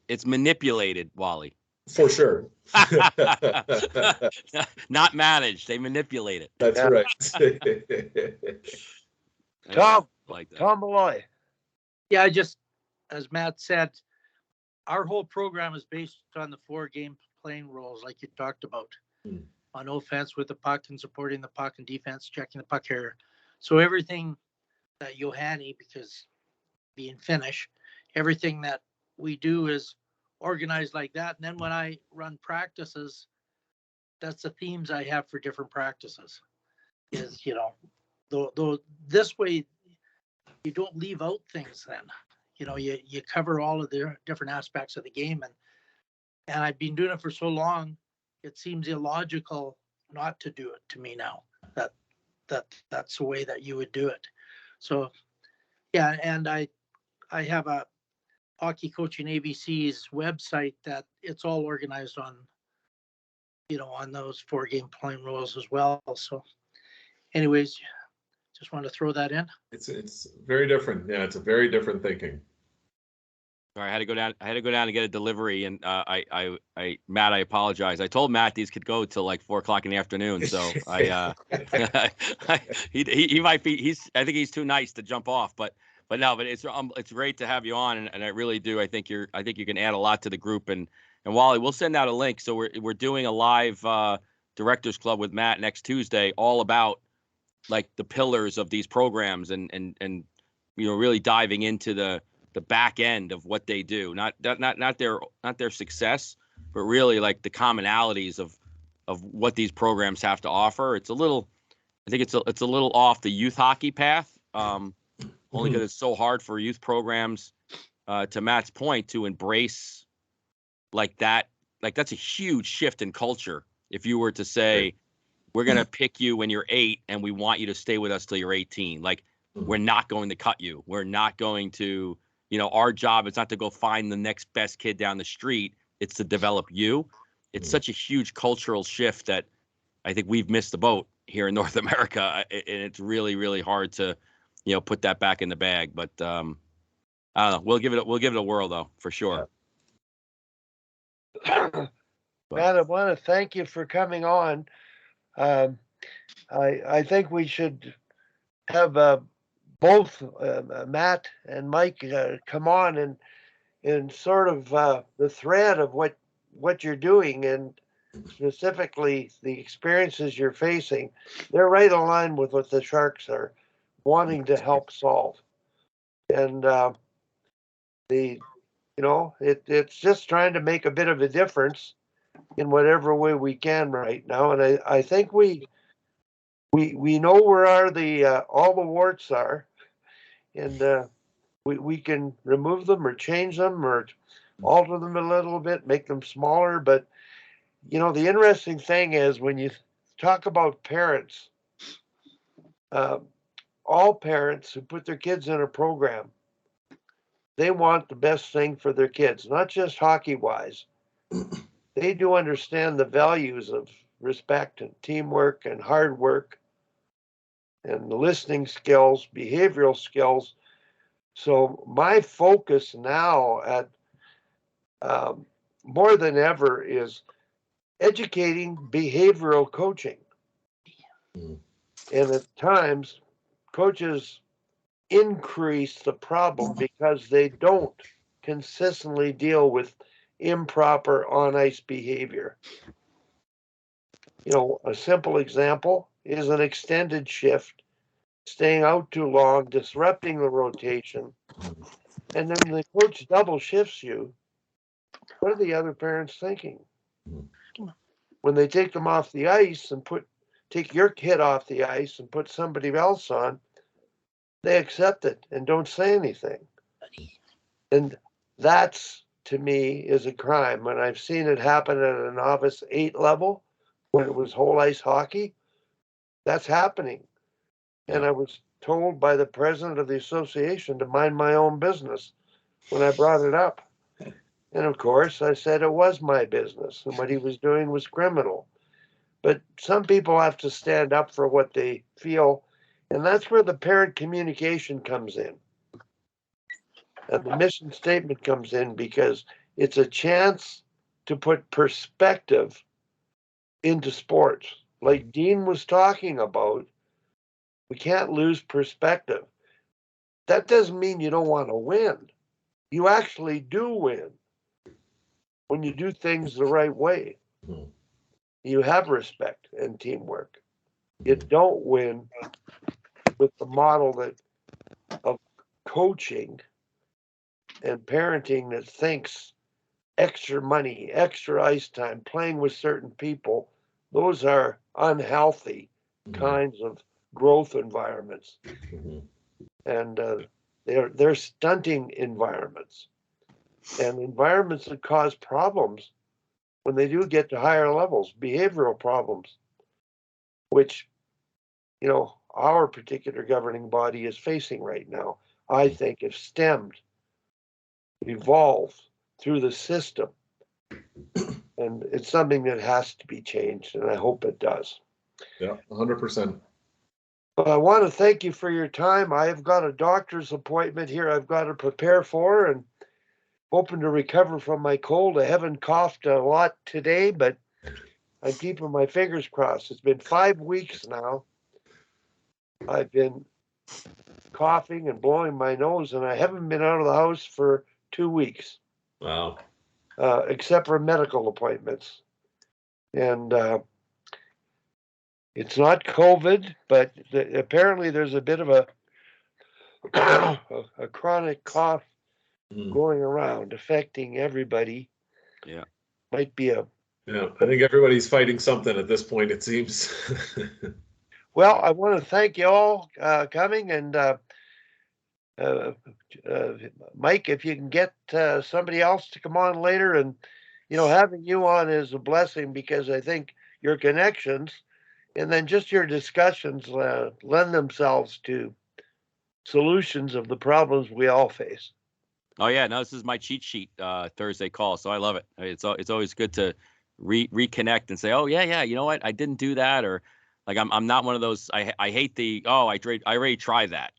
It's manipulated, Wally. For sure. Not managed. They manipulate it. That's right. Tom Malloy. Yeah, as Matt said, our whole program is based on the 4-game playing rules, like you talked about. On offense with the puck and supporting the puck, and defense checking the puck carrier. So everything that Johanny, because being Finnish, everything that we do is organized like that. And then when I run practices, that's the themes I have for different practices. Is, this way you don't leave out things then. You cover all of the different aspects of the game, and I've been doing it for so long, it seems illogical not to do it to me now. That's the way that you would do it. So, yeah, and I have a Hockey Coaching ABC's website that it's all organized on, on those 4-game playing rules as well. So, anyways, just want to throw that in. It's very different. Yeah, it's a very different thinking. Sorry, I had to go down and get a delivery, and Matt, I apologize. I told Matt these could go till like 4:00 in the afternoon, so he might be. I think he's too nice to jump off, but it's great to have you on, and I really do. I think you can add a lot to the group, and Wally, we'll send out a link. So we're doing a live Directors Club with Matt next Tuesday, all about like the pillars of these programs, and really diving into the back end of what they do, not their success, but really like the commonalities of what these programs have to offer. I think it's a little off the youth hockey path, only because it's so hard for youth programs, to Matt's point, to embrace like that. Like that's a huge shift in culture. If you were to say, we're going to pick you when you're 8 and we want you to stay with us till you're 18, like we're not going to cut you. We're not going to, our job is not to go find the next best kid down the street. It's to develop you. It's such a huge cultural shift that I think we've missed the boat here in North America. And it's really, really hard to, put that back in the bag. But I don't know. We'll give it a whirl though, for sure. Matt, I want to thank you for coming on. I think we should have both Matt and Mike come on and sort of the thread of what you're doing, and specifically the experiences you're facing. They're right in line with what the Sharks are wanting to help solve. And it's just trying to make a bit of a difference in whatever way we can right now. And I think we know where all the warts are, and we can remove them or change them or alter them a little bit, make them smaller. But the interesting thing is, when you talk about parents, all parents who put their kids in a program, they want the best thing for their kids, not just hockey wise, they do understand the values of respect and teamwork and hard work and the listening skills, behavioral skills. So my focus now at more than ever is educating behavioral coaching. And at times, coaches increase the problem because they don't consistently deal with improper on ice behavior. You know, a simple example is an extended shift, staying out too long, disrupting the rotation, and then the coach double shifts you. What are the other parents thinking? When they take them off the ice and take your kid off the ice and put somebody else on, they accept it and don't say anything. And that's, to me, is a crime. When I've seen it happen at a novice 8 level, when it was whole ice hockey, that's happening. And I was told by the president of the association to mind my own business when I brought it up. And of course, I said it was my business and what he was doing was criminal. But some people have to stand up for what they feel. And that's where the parent communication comes in. And the mission statement comes in because it's a chance to put perspective into sports. Like Dean was talking about, we can't lose perspective. That doesn't mean you don't want to win. You actually do win when you do things the right way. You have respect and teamwork. You don't win with the model of coaching and parenting that thinks extra money, extra ice time, playing with certain people. Those are unhealthy kinds of growth environments. And they're stunting environments and environments that cause problems when they do get to higher levels, behavioral problems, which, you know, our particular governing body is facing right now. I think if stemmed, evolved through the system, and it's something that has to be changed, and I hope it does. Yeah, 100%. But I want to thank you for your time. I've got a doctor's appointment here I've got to prepare for, and hoping to recover from my cold. I haven't coughed a lot today, but I'm keeping my fingers crossed. It's been 5 weeks now. I've been coughing and blowing my nose, and I haven't been out of the house for 2 weeks. Wow. Except for medical appointments. And it's not COVID, but apparently there's a bit of a chronic cough going around, affecting everybody. Yeah. Might be a... Yeah, I think everybody's fighting something at this point, it seems. Well, I want to thank you all coming, and Mike, if you can get somebody else to come on later, and you know, having you on is a blessing because I think your connections and then just your discussions lend themselves to solutions of the problems we all face. Oh yeah, no, this is my cheat sheet Thursday call, so I love it. It's always good to reconnect and say, oh yeah, you know what, I didn't do that, or like I'm not one of those. I hate the I already tried that,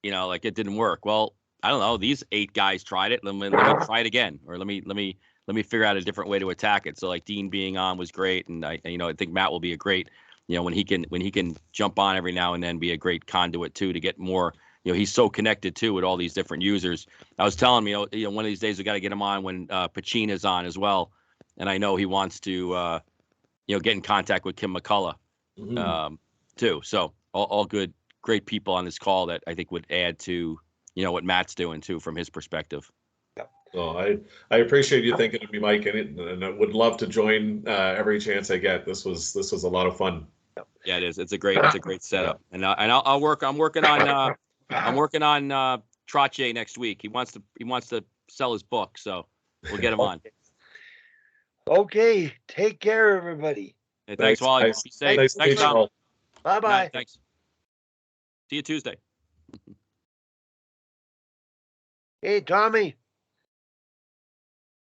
you know, like it didn't work. Well, I don't know. These 8 guys tried it. Let me try it again, or let me figure out a different way to attack it. So like Dean being on was great, and I think Matt will be a great, you know, when he can jump on every now and then, be a great conduit too to get more. You know, he's so connected too with all these different users. I was telling him, you know, one of these days we got to get him on when Pacina's on as well, and I know he wants to, get in contact with Kim McCullough too. So all good, great people on this call that I think would add to, you know, what Matt's doing too from his perspective. Oh, I appreciate you thinking of me, Mike, and I would love to join every chance I get. This was a lot of fun. Yeah, it is. It's a great setup, and I'll work. I'm working on Trottier next week. He wants to sell his book, so we'll get him on. Okay, take care, everybody. Hey, thanks, Wally. Guys. Be safe. Nice Thanks, to meet you Tom. all. Bye-bye. Matt, thanks. See you Tuesday. Hey, Tommy.